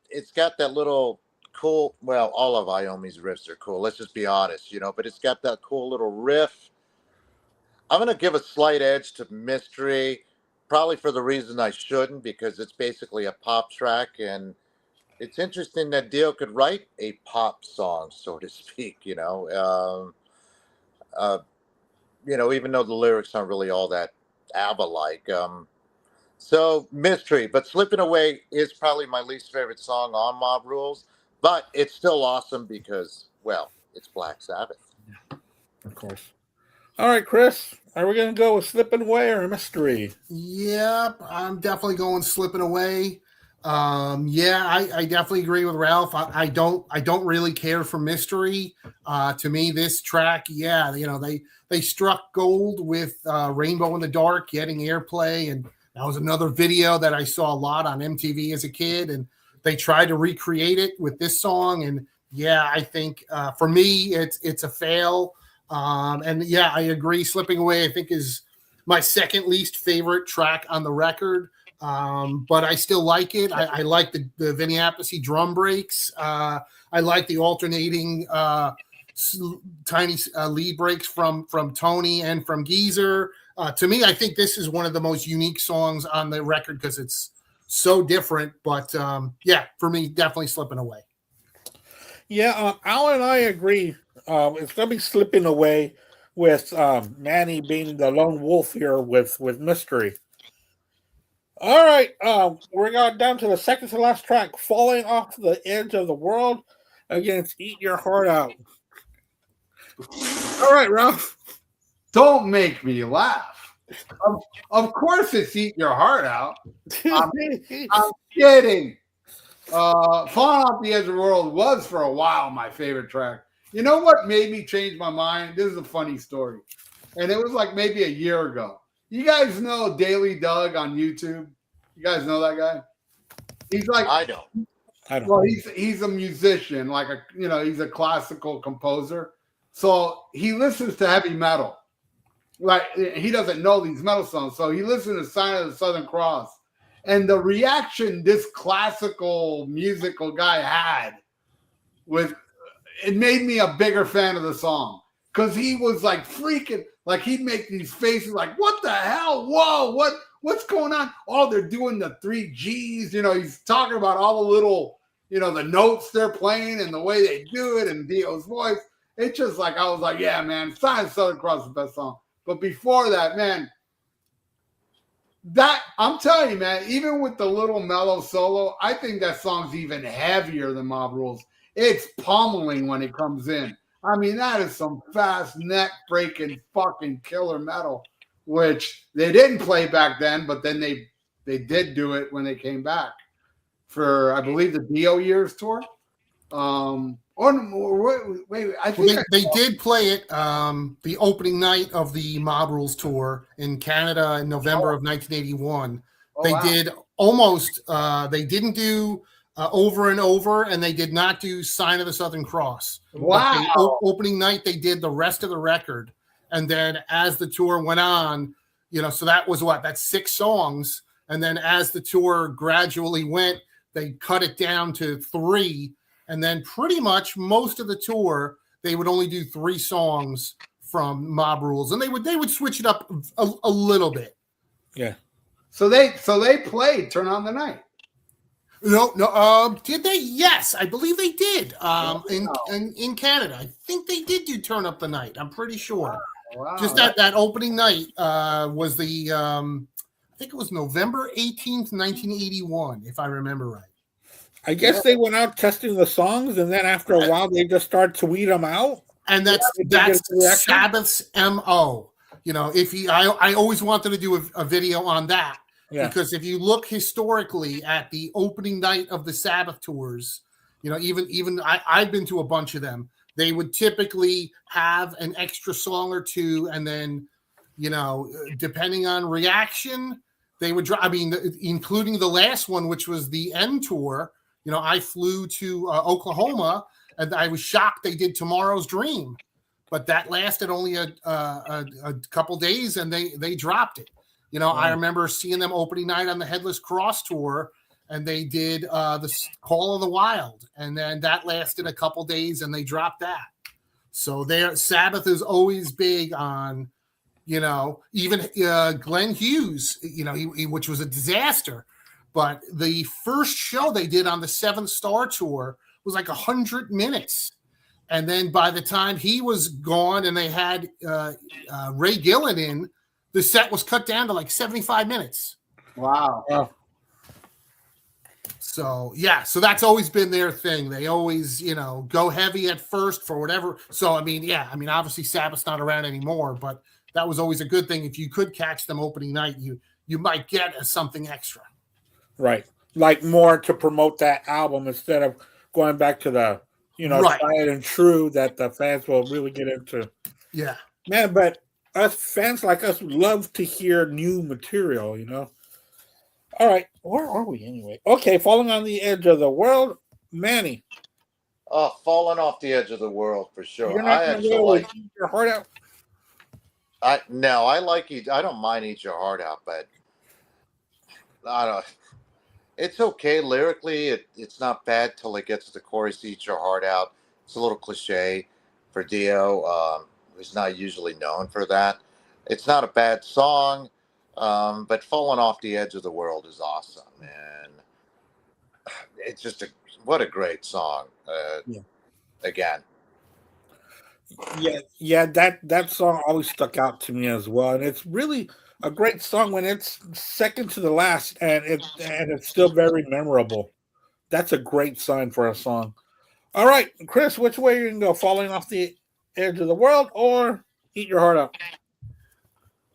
It's got that little cool, well, all of Iommi's riffs are cool. Let's just be honest, but it's got that cool little riff. I'm going to give a slight edge to Mystery, probably for the reason I shouldn't, because it's basically a pop track, and it's interesting that Dio could write a pop song, so to speak, even though the lyrics aren't really all that ABBA-like. So Mystery, but Slipping Away is probably my least favorite song on Mob Rules, but it's still awesome because, well, it's Black Sabbath. Of course. All right, Chris, are we going to go with Slipping Away or Mystery? Yep, I'm definitely going Slipping Away. Yeah, I definitely agree with Ralph. I don't really care for Mystery. To me, this track, yeah, they struck gold with Rainbow in the Dark getting airplay, and that was another video that I saw a lot on MTV as a kid, and they tried to recreate it with this song. And yeah, I think for me, it's a fail. And yeah, I agree. Slipping Away, I think, is my second least favorite track on the record. But I still like it. I like the Vinny Appice drum breaks. I like the alternating tiny lead breaks from Tony and from Geezer. To me, I think this is one of the most unique songs on the record because it's so different. But yeah, for me, definitely Slipping Away. Yeah, Al and I agree. It's going to be Slipping Away with Manny being the lone wolf here with Mystery. All right, we're going down to the second to last track, Falling Off the Edge of the World against Eat Your Heart Out. All right, Ralph. Don't make me laugh. Of course it's Eat Your Heart Out. I'm kidding. Falling Off the Edge of the World was for a while my favorite track. You know what made me change my mind? This is a funny story. And it was like maybe a year ago. You guys know Daily Doug on YouTube? You guys know that guy? He's like I don't. Well, he's a musician, he's a classical composer. So he listens to heavy metal. like he doesn't know these metal songs, so he listened to Sign of the Southern Cross, and the reaction this classical musical guy had with it made me a bigger fan of the song because he was like freaking, like he'd make these faces like, "What the hell? Whoa, what's going on?" Oh, they're doing the 3 Gs. You know, he's talking about all the little, you know, the notes they're playing and the way they do it and Dio's voice. It's just like I was like, yeah, man, Sign of Southern Cross is the best song. But before that, man, that I'm telling you, man, even with the little mellow solo, I think that song's even heavier than Mob Rules. It's pummeling when it comes in. I mean, that is some fast neck breaking fucking killer metal, which they didn't play back then, but then they did do it when they came back for, I believe, the Dio Years tour. Wait, I think they did play it the opening night of the Mob Rules tour in Canada in November of 1981. They did almost. They didn't do Over and Over, and they did not do Sign of the Southern Cross. Wow! Opening night, they did the rest of the record, and then as the tour went on, you know, so that was that's 6 songs, and then as the tour gradually went, they cut it down to 3. And then pretty much most of the tour, they would only do 3 songs from Mob Rules, and they would switch it up a little bit. Yeah. So they played Turn on the Night. No. Did they? Yes, I believe they did. In Canada, I think they did do Turn Up the Night. I'm pretty sure. Wow. Just that opening night was the I think it was November 18th, 1981, if I remember right. I guess they went out testing the songs, and then after a while, they just started to weed them out. And that's Sabbath's MO. You know, I always wanted to do a video on that because if you look historically at the opening night of the Sabbath tours, you know, even I've been to a bunch of them. They would typically have an extra song or two, and then, you know, depending on reaction, they would drop. I mean, including the last one, which was the end tour. You know, I flew to Oklahoma, and I was shocked they did Tomorrow's Dream, but that lasted only a couple days, and they dropped it. You know, I remember seeing them opening night on the Headless Cross tour, and they did the Call of the Wild, and then that lasted a couple days, and they dropped that. So Sabbath is always big on, you know, even Glenn Hughes, you know, he which was a disaster. But the first show they did on the 7th Star tour was like 100 minutes. And then by the time he was gone and they had Ray Gillen in, the set was cut down to like 75 minutes. Wow. So, yeah. So that's always been their thing. They always, you know, go heavy at first for whatever. So, I mean, yeah. I mean, obviously Sabbath's not around anymore, but that was always a good thing. If you could catch them opening night, you might get something extra. Right. Like more to promote that album instead of going back to the, you know, tried and true that the fans will really get into. Yeah. Man, but us fans like us love to hear new material, you know. All right. Where are we anyway? Okay, Falling on the Edge of the World. Manny. Oh, Falling Off the Edge of the World for sure. You're not I actually like Eat Your Heart Out. I like it. I don't mind Eat Your Heart Out, but I don't. It's okay lyrically. It's not bad till it gets to the chorus. Eat Your Heart Out. It's a little cliche for Dio. He's not usually known for that. It's not a bad song, but Falling Off the Edge of the World is awesome, and it's just what a great song. Again. Yeah, that song always stuck out to me as well, and it's really a great song when it's second to the last, and it's still very memorable. That's a great sign for a song. All right, Chris, which way are you gonna go? Falling Off the Edge of the World or Eat Your Heart Out?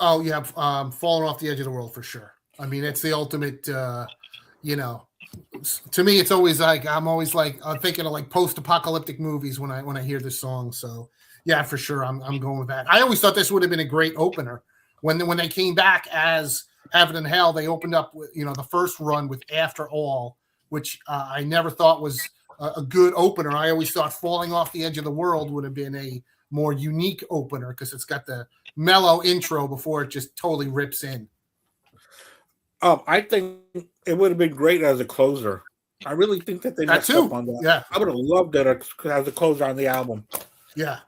Oh yeah, Falling Off the Edge of the World for sure. I mean, it's the ultimate. You know, to me, it's always like I'm thinking of like post-apocalyptic movies when I hear this song. So yeah, for sure, I'm going with that. I always thought this would have been a great opener. When they came back as Heaven and Hell, they opened up with, you know, the first run with After All, which I never thought was a good opener. I always thought Falling Off the Edge of the World would have been more unique opener because it's got the mellow intro before it just totally rips in. I think it would have been great as a closer. I really think that they That messed too. up on that. Yeah. I would have loved it as a closer on the album. Yeah.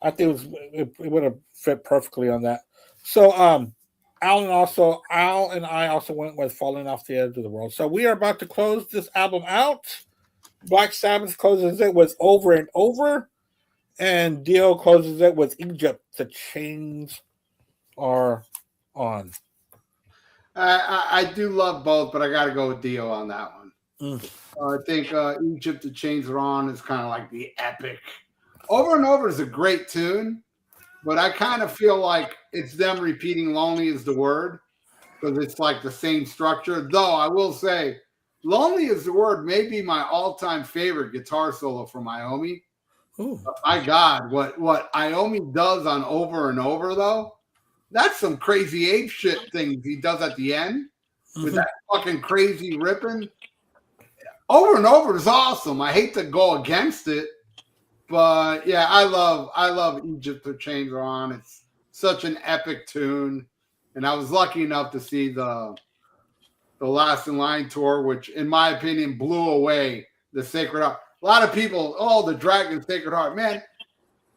I think it would have fit perfectly on that. So Al and I also went with Falling Off the Edge of the World. So we are about to close this album out. Black Sabbath closes it with Over and Over, and Dio closes it with Egypt. The chains are on. I do love both, but I got to go with Dio on that one. Mm. I think Egypt, the chains are on is kind of like the epic. Over and Over is a great tune, but I kind of feel like it's them repeating Lonely is the Word because it's like the same structure. Though I will say, Lonely is the Word may be my all-time favorite guitar solo from Iommi. My God, what Iommi does on Over and Over, though, that's some crazy ape shit things he does at the end with that fucking crazy ripping. Over and Over is awesome. I hate to go against it, but yeah, I love Egypt, the chains are on. It's such an epic tune, and I was lucky enough to see the Last in Line tour, which in my opinion blew away the Sacred Heart. A lot of people, the Dragon Sacred Heart, man.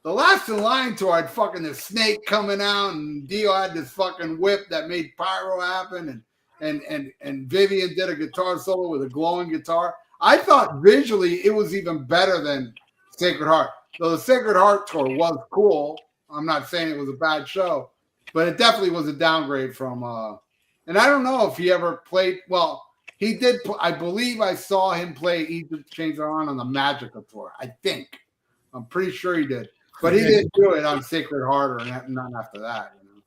The Last in Line tour had fucking the snake coming out, and Dio had this fucking whip that made pyro happen, and Vivian did a guitar solo with a glowing guitar. I thought visually it was even better than Sacred Heart. Though the Sacred Heart tour was cool. I'm not saying it was a bad show, but it definitely was a downgrade from and I don't know if he ever played. Well, he did. I believe I saw him play Egypt Chains Are On the Magica tour. I think. I'm pretty sure he did. But he didn't do it on Sacred Heart or none after that. You know?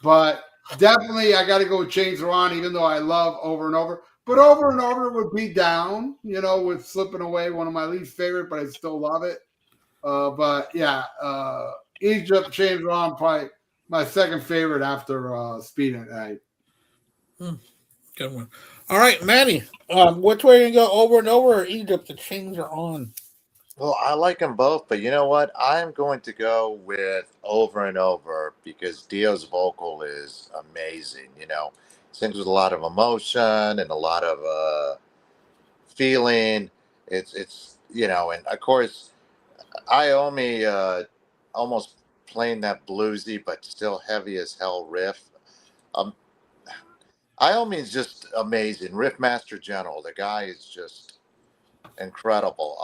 But definitely I got to go with Chains Are On, even though I love Over and Over. But Over and Over would be down, with Slipping Away, one of my least favorite, but I still love it. But yeah, Egypt Chains Are On, probably my second favorite after Speed at Night. Good one. All right, Manny, which way are you going to go, Over and Over or Egypt? The chains are on. Well, I like them both, but you know what? I'm going to go with Over and Over because Dio's vocal is amazing. Sings with a lot of emotion and a lot of feeling. It's and of course, Iommi almost playing that bluesy but still heavy as hell riff. Iommi is just amazing. Riff Master General, the guy is just incredible.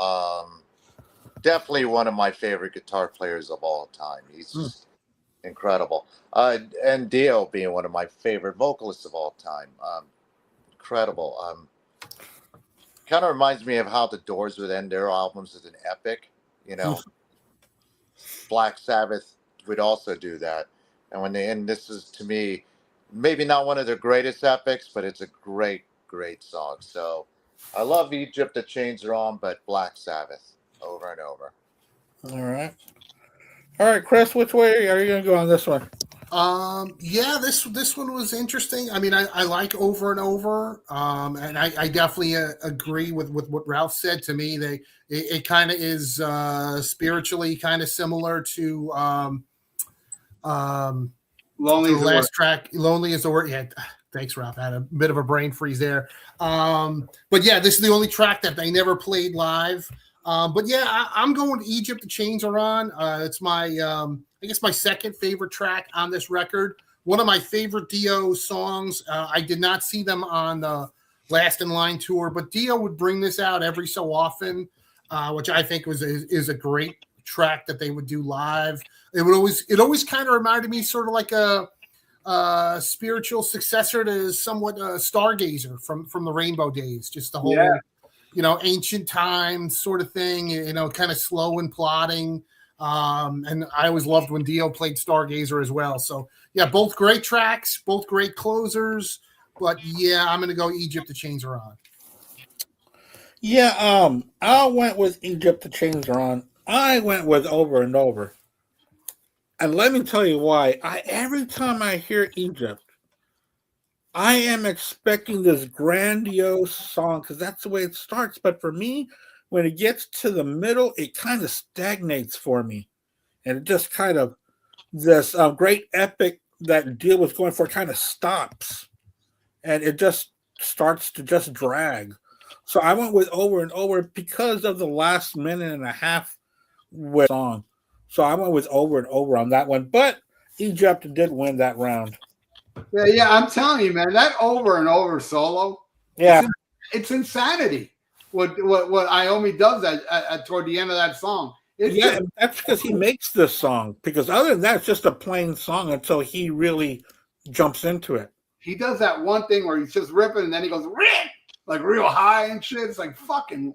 Definitely one of my favorite guitar players of all time. He's just incredible. And Dio being one of my favorite vocalists of all time. Incredible. Kind of reminds me of how the Doors would end their albums as an epic. Black Sabbath would also do that. And when they end, this is, to me, maybe not one of their greatest epics, but it's a great, great song. So I love Egypt, the Chains Are On, but Black Sabbath. Over and Over. All right, Chris, which way are you going to go on this one? Yeah, this one was interesting. I mean, I like Over and Over, and I definitely agree with what Ralph said. To me, it kind of is spiritually kind of similar to Lonely the last track. Lonely is the Word. Yeah, thanks, Ralph. I had a bit of a brain freeze there. But yeah, this is the only track that they never played live. But yeah, I'm going to Egypt. The Chains Are On. It's my, I guess, my second favorite track on this record. One of my favorite Dio songs. I did not see them on the Last in Line tour, but Dio would bring this out every so often, which I think is a great track that they would do live. It always kind of reminded me sort of like a spiritual successor to somewhat Stargazer from the Rainbow Days. Just the whole. Yeah. Ancient times sort of thing, kind of slow and plodding. And I always loved when Dio played Stargazer as well. So, yeah, both great tracks, both great closers. But, yeah, I'm going to go Egypt, the Chains Are On. Yeah, I went with Egypt, the Chains Are On. I went with Over and Over. And let me tell you why. Every time I hear Egypt, I am expecting this grandiose song because that's the way it starts. But for me, when it gets to the middle, it kind of stagnates for me. and it just kind of this great epic that Dio was going for kind of stops, and it just starts to just drag. So I went with Over and Over because of the last minute and a half with song. So I went with Over and Over on that one, but Egypt did win that round. Yeah, I'm telling you, man, that Over and Over solo, Yeah, it's insanity. What Iommi does toward the end of that song. It's yeah, just, and that's because he makes this song. Because other than that, it's just a plain song until he really jumps into it. he does that one thing where he's just ripping and then he goes Rip! Like real high and shit. It's like fucking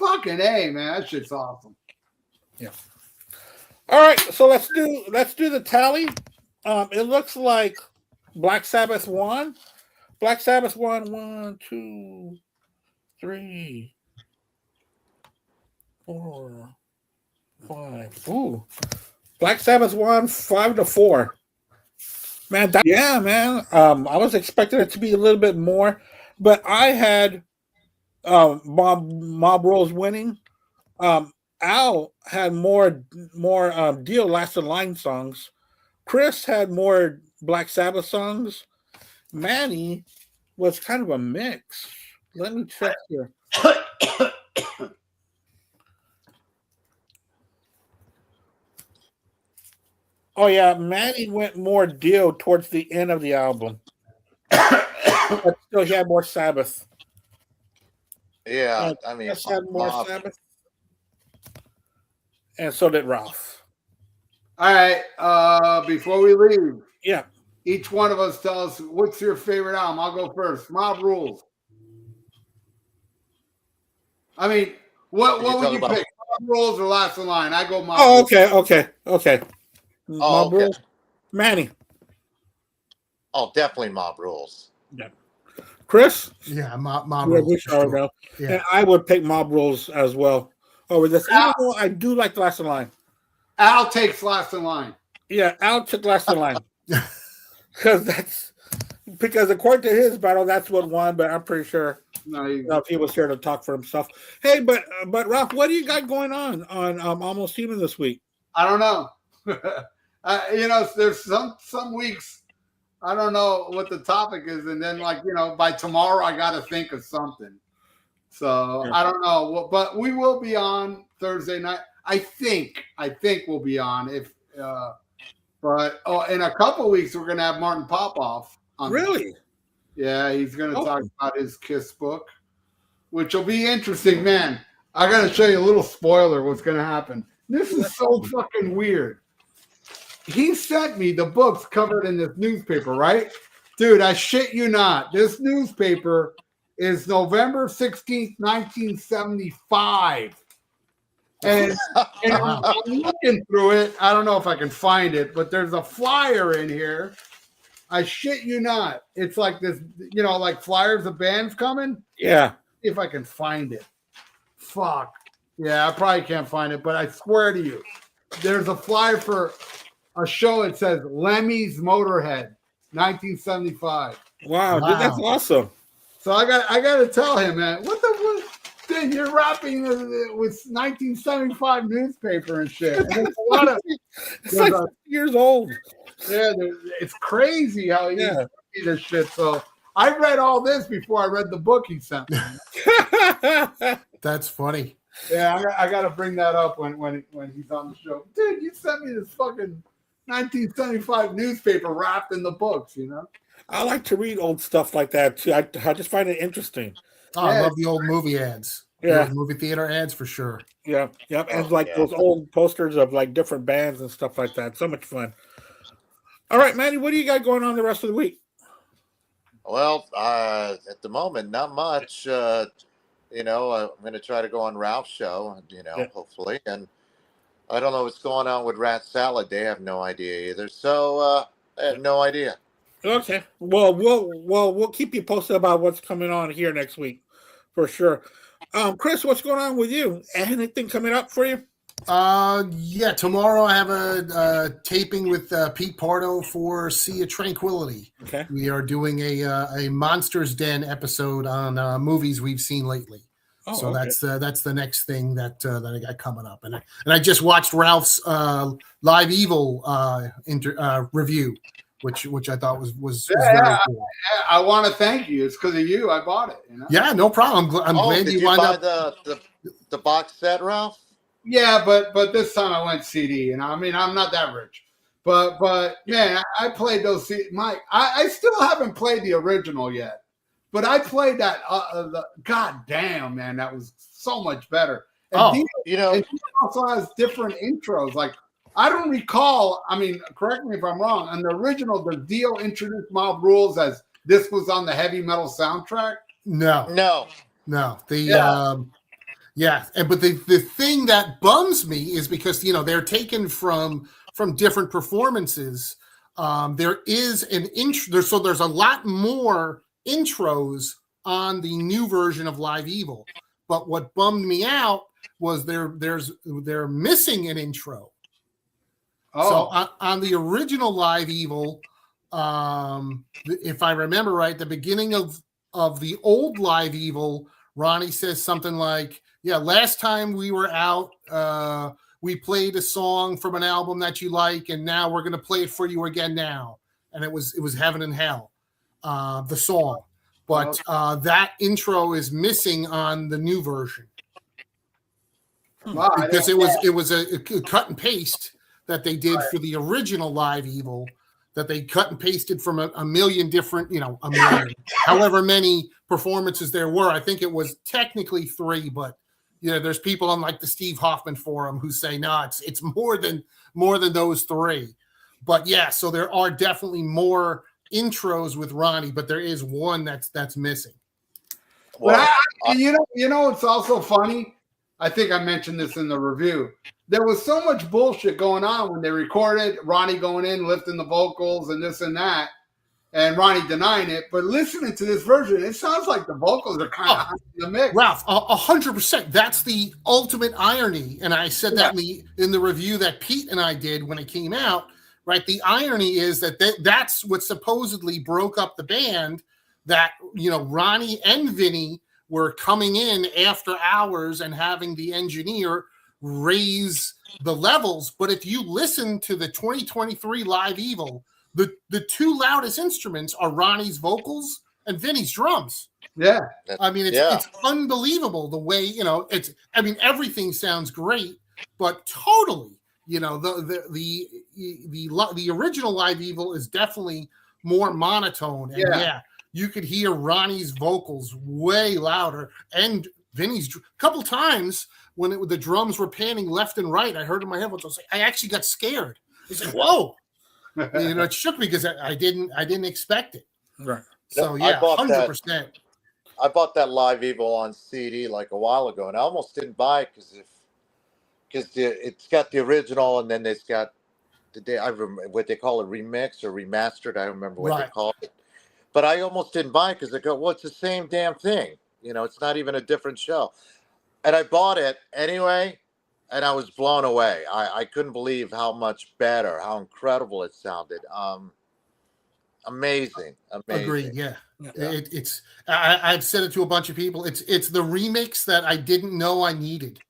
A, man. That shit's awesome. Yeah. All right, so let's do the tally. It looks like Black Sabbath won. Black Sabbath won 1, 2, 3, 4, 5. Ooh. Black Sabbath won 5-4. Man, yeah, man. I was expecting it to be a little bit more, but I had Mob Rules winning. Al had more Dio Last in Line songs. Chris had more Black Sabbath songs. Manny was kind of a mix. Let me check here. Oh yeah, Manny went more Dio towards the end of the album, but still he had more Sabbath. Yeah, And I mean, Chris had more Mob- Sabbath, and so did Ralph. All right. Before we leave, Yeah. each one of us tell us what's your favorite album. I'll go first. Mob Rules. I mean, what would talking you about- pick? Mob Rules or Last in Line? I go Mob Oh, Rules. okay. Oh, Mob okay. Rules. Manny. Oh, definitely Mob Rules. Yeah. Chris. Yeah, Mob Yeah, Rules, we for sure sure. know. Yeah. And I would pick Mob Rules as well over this, even though I do like Last in Line. Al takes Last in Line. Yeah, Al took Last in Line because according to his battle, that's what won. But I'm pretty sure No, if he was here to talk for himself. Hey, but Ralph, what do you got going on Almost Human this week? I don't know. There's some weeks I don't know what the topic is, and then by tomorrow I got to think of something. So Yeah. I don't know, but we will be on Thursday night. I think we'll be on but in a couple weeks we're gonna have Martin Popoff on. Really? Yeah, he's gonna talk about his Kiss book, which will be interesting, man. I gotta show you a little spoiler what's gonna happen. This is so fucking weird. He sent me the books covered in this newspaper, right? Dude, I shit you not. This newspaper is November 16th, 1975. And Wow. I'm looking through it. I don't know if I can find it, but there's a flyer in here. I shit you not. It's like this, like flyers of bands coming. Yeah. See if I can find it. Fuck. Yeah, I probably can't find it, but I swear to you, there's a flyer for a show. It says Lemmy's Motorhead, 1975. Wow, dude, that's awesome. So I got to tell him, man, what the dude, you're rapping with 1975 newspaper and shit. And there's a lot of, It's like 50 years old. yeah, it's crazy how he Yeah. see this shit. So I read all this before I read the book he sent me. That's funny. Yeah, I got to bring that up when he's on the show. Dude, you sent me this fucking 1975 newspaper wrapped in the books, I like to read old stuff like that too. I just find it interesting. Oh, I Yeah. love the old movie ads. The Yeah. old movie theater ads for sure. Yeah, and Yeah. those old posters of like different bands and stuff like that. So much fun. All right, Manny, what do you got going on the rest of the week? Well, at the moment, not much. I'm going to try to go on Ralph's show, Yeah. hopefully. And I don't know what's going on with Rat Salad. They have no idea either. So I have no idea. Okay. Well, we'll keep you posted about what's coming on here next week, for sure. Chris, what's going on with you? Anything coming up for you? Yeah, tomorrow I have a taping with Pete Pardo for Sea of Tranquility. Okay. We are doing a Monsters Den episode on movies we've seen lately. Oh, So okay. that's the next thing that I got coming up, and I just watched Ralph's Live Evil review, which I thought was very cool. I want to thank you. It's because of you I bought it. You know? Yeah, no problem. I'm glad did you you wound buy up. the box set, Ralph? Yeah, but this time I went CD. You know, I mean, I'm not that rich, but man, I played those. I still haven't played the original yet, but I played that. God damn, man, that was so much better. And Dio also has different intros. Like I don't recall. I mean, correct me if I'm wrong. On the original, does Dio introduce Mob Rules as this was on the heavy metal soundtrack? No. Yeah, but the thing that bums me is because they're taken from different performances. There is an intro, so there's a lot more intros on the new version of Live Evil. But what bummed me out was they're missing an intro. Oh. So on the original Live Evil, if I remember right, the beginning of the old Live Evil, Ronnie says something like, yeah, last time we were out, we played a song from an album that you like, and now we're going to play it for you again now. And it was Heaven and Hell, the song. But that intro is missing on the new version. Wow, because it was a cut and paste that they did for the original Live Evil, that they cut and pasted from a million different, a million, however many performances there were. I think it was technically 3, but there's people on like the Steve Hoffman forum who say, no, it's more than those 3. But yeah, so there are definitely more intros with Ronnie, but there is one that's missing. Well, it's also funny. I think I mentioned this in the review. There was so much bullshit going on when they recorded Ronnie going in, lifting the vocals and this and that, and Ronnie denying it. But listening to this version, it sounds like the vocals are kind of in the mix. Ralph, 100%. That's the ultimate irony. And I said that in the review that Pete and I did when it came out, right? The irony is that's what supposedly broke up the band, that, Ronnie and Vinny were coming in after hours and having the engineer raise the levels. But if you listen to the 2023 Live Evil, the 2 loudest instruments are Ronnie's vocals and Vinny's drums. Yeah. I mean, it's unbelievable the way, everything sounds great, but totally, the original Live Evil is definitely more monotone. And you could hear Ronnie's vocals way louder, and Vinny's a couple times when the drums were panning left and right. I heard in my headphones. I actually got scared. It's like, whoa, it shook me because I didn't expect it. Right. So yeah, 100%. I bought that Live Evil on CD like a while ago, and I almost didn't buy it because it's got the original, and then it's got what they call a remix or remastered. I don't remember what they call it. But I almost didn't buy it because I go, well, it's the same damn thing. It's not even a different show. And I bought it anyway, and I was blown away. I couldn't believe how much better, how incredible it sounded. Amazing. Agreed. Yeah. I've said it to a bunch of people. It's the remix that I didn't know I needed,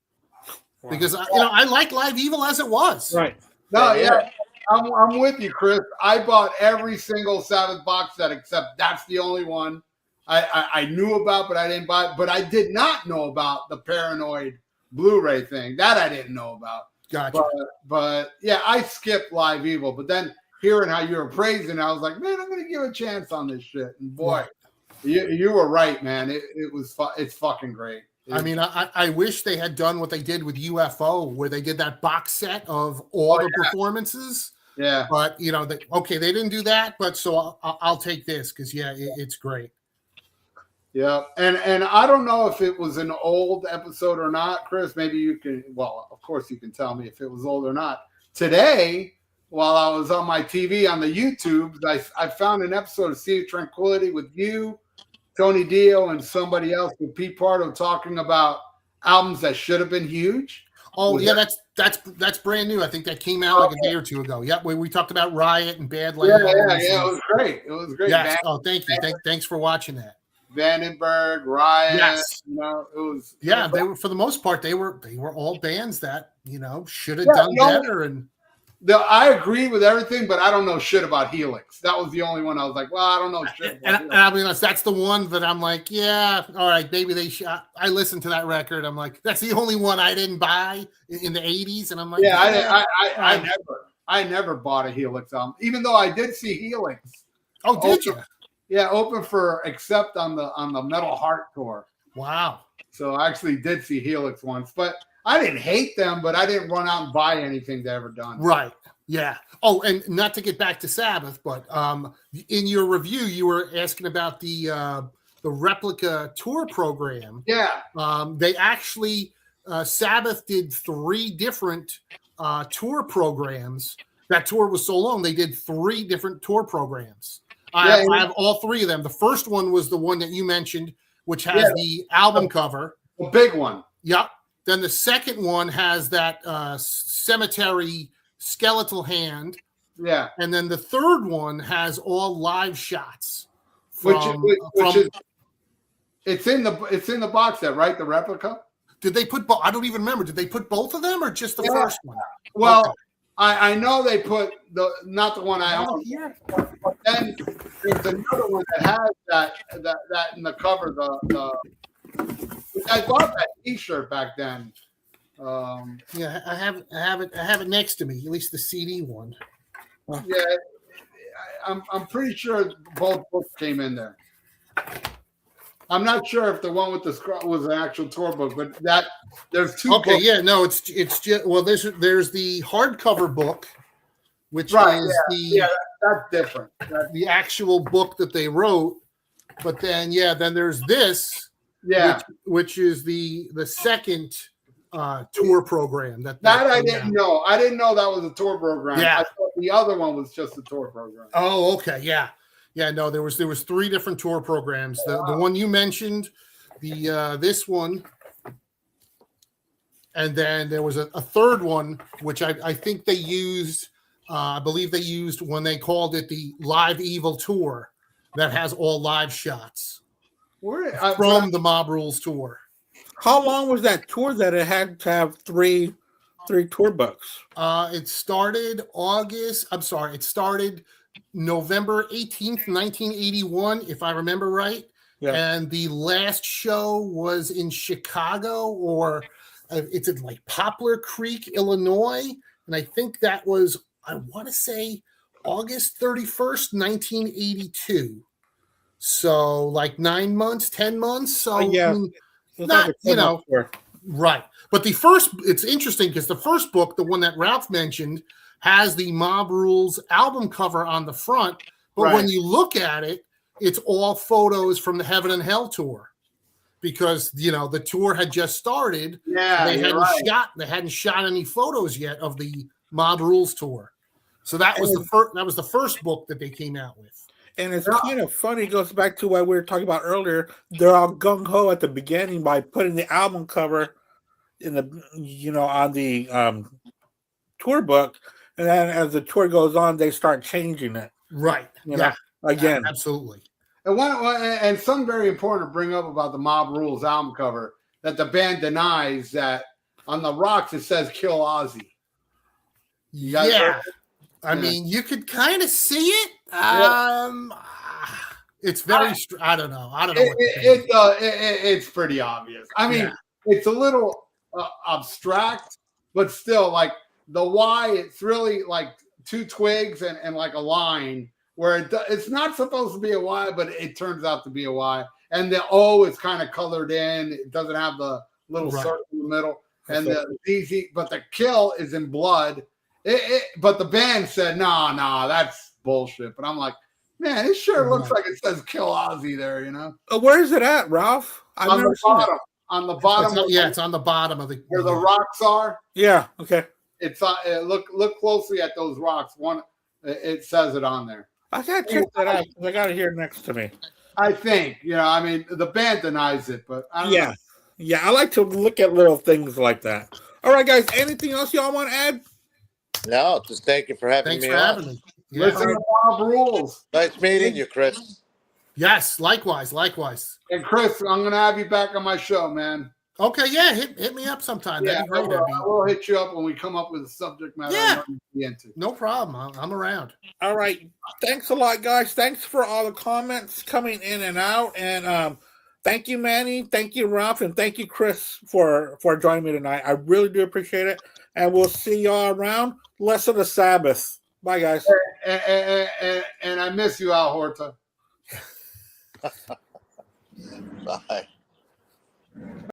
because I like Live Evil as it was. Right. No, yeah. I'm with you, Chris. I bought every single Sabbath box set except that's the only one I knew about, but I didn't buy it. But I did not know about the Paranoid Blu-ray thing. That I didn't know about. Gotcha. But yeah, I skipped Live Evil. But then hearing how you were praising, I was like, man, I'm going to give a chance on this shit. And boy, you were right, man. It's fucking great. I mean, I wish they had done what they did with UFO, where they did that box set of all the performances. Yeah. But, they didn't do that, but so I'll take this because, it's great. Yeah. And I don't know if it was an old episode or not, Chris. Maybe you can, well, of course you can tell me if it was old or not. Today, while I was on my TV on the YouTube, I found an episode of Sea of Tranquility with you, Tony Dio, and somebody else with Pete Pardo talking about albums that should have been huge. Oh, yeah, that's brand new. I think that came out like a day or two ago. Yep, we talked about Riot and Badlands. Yeah, it was great. It was great. Yes. Oh, thank you. Thanks for watching that. Vandenberg, Riot. Yes. You know, it was. Yeah, they were, for the most part, they were all bands that, should have done better. And I agree with everything, but I don't know shit about Helix. That was the only one I was like, well, I don't know shit about and I'll be honest, that's the one that I'm like, yeah, all right, maybe they should. I listened to that record. I'm like, that's the only one I didn't buy in the 80s. And I'm like, I never bought a Helix album, even though I did see Helix. Oh, did you? Yeah, open for Accept on the Metal Heart tour. Wow. So I actually did see Helix once, but I didn't hate them, but I didn't run out and buy anything they ever done. Right. Yeah. Oh, and not to get back to Sabbath, but in your review, you were asking about the replica tour program. Yeah. They actually Sabbath did 3 different tour programs. That tour was so long, they did 3 different tour programs. I have all 3 of them. The first one was the one that you mentioned, which has the album cover. The big one. Yep. Then the second one has that cemetery skeletal hand. Yeah. And then the third one has all live shots. Which is it's in the box set, right? The replica. Did they put I don't even remember. Did they put both of them or just the first one? Well, okay. I know they put not the one I own. Yeah. But then there's another one that has that in the cover. I bought that T-shirt back then. Yeah, I have it next to me. At least the CD one. Yeah, I'm pretty sure both books came in there. I'm not sure if the one with the scroll was an actual tour book, but there's 2 okay, books. yeah, no, it's just there's the hardcover book, which is that's different. The actual book that they wrote, but then there's this, which is the second tour program that I didn't know. I didn't know that was a tour program. Yeah. I thought the other one was just a tour program. Oh, okay, yeah. Yeah, no, there was 3 different tour programs. The one you mentioned, this one, and then there was a third one, which I think they used. I believe they used when they called it the Live Evil Tour, that has all live shots from the Mob Rules tour. How long was that tour that it had to have 3 tour books? It started November 18th, 1981, if I remember right. Yeah. And the last show was in Chicago, or it's in like Poplar Creek, Illinois. And I think that was, I want to say, August 31st, 1982. So like 9 months, 10 months. So yeah. Not, right. But it's interesting because the first book, the one that Ralph mentioned, has the Mob Rules album cover on the front. But when you look at it, it's all photos from the Heaven and Hell tour, because, the tour had just started. Yeah, they hadn't shot any photos yet of the Mob Rules tour. So that was the first book that they came out with. And it's kind of funny. It goes back to what we were talking about earlier. They're all gung ho at the beginning by putting the album cover in the, on the tour book, and then as the tour goes on, they start changing it. Right. Again, absolutely. And something very important to bring up about the Mob Rules album cover, that the band denies that on the rocks it says "Kill Ozzy." I mean, you could kind of see it. It's very. I don't know. It's pretty obvious. I mean, it's a little abstract, but still, like the Y, it's really like 2 twigs and like a line where it's not supposed to be a Y, but it turns out to be a Y. And the O is kind of colored in. It doesn't have the little circle in the middle. And but the kill is in blood. But the band said, no, that's bullshit. But I'm like, man, it sure looks like it says "Kill Ozzy" there, Where is it at, Ralph? On the bottom. On the bottom. It's on the bottom of the where the rocks are. Yeah. Okay. It's look closely at those rocks. One, it says it on there. I gotta check that out. I got it here next to me. I think I mean, the band denies it, but I don't know. Yeah. I like to look at little things like that. All right, guys. Anything else y'all want to add? No, just thank you for having me on. Me. Listen to Mob Rules. Nice meeting you, Chris. Yes, likewise. And Chris, I'm gonna have you back on my show, man. Okay, yeah, hit me up sometime. Yeah, That'd be great. I will hit you up when we come up with a subject matter Yeah. I know you'd be into. No problem. I'm around. All right. Thanks a lot, guys. Thanks for all the comments coming in and out. And thank you, Manny. Thank you, Ralph. And thank you, Chris, for joining me tonight. I really do appreciate it. And we'll see y'all around. Less of the Sabbath. Bye, guys. And I miss you, Al Horta. Bye.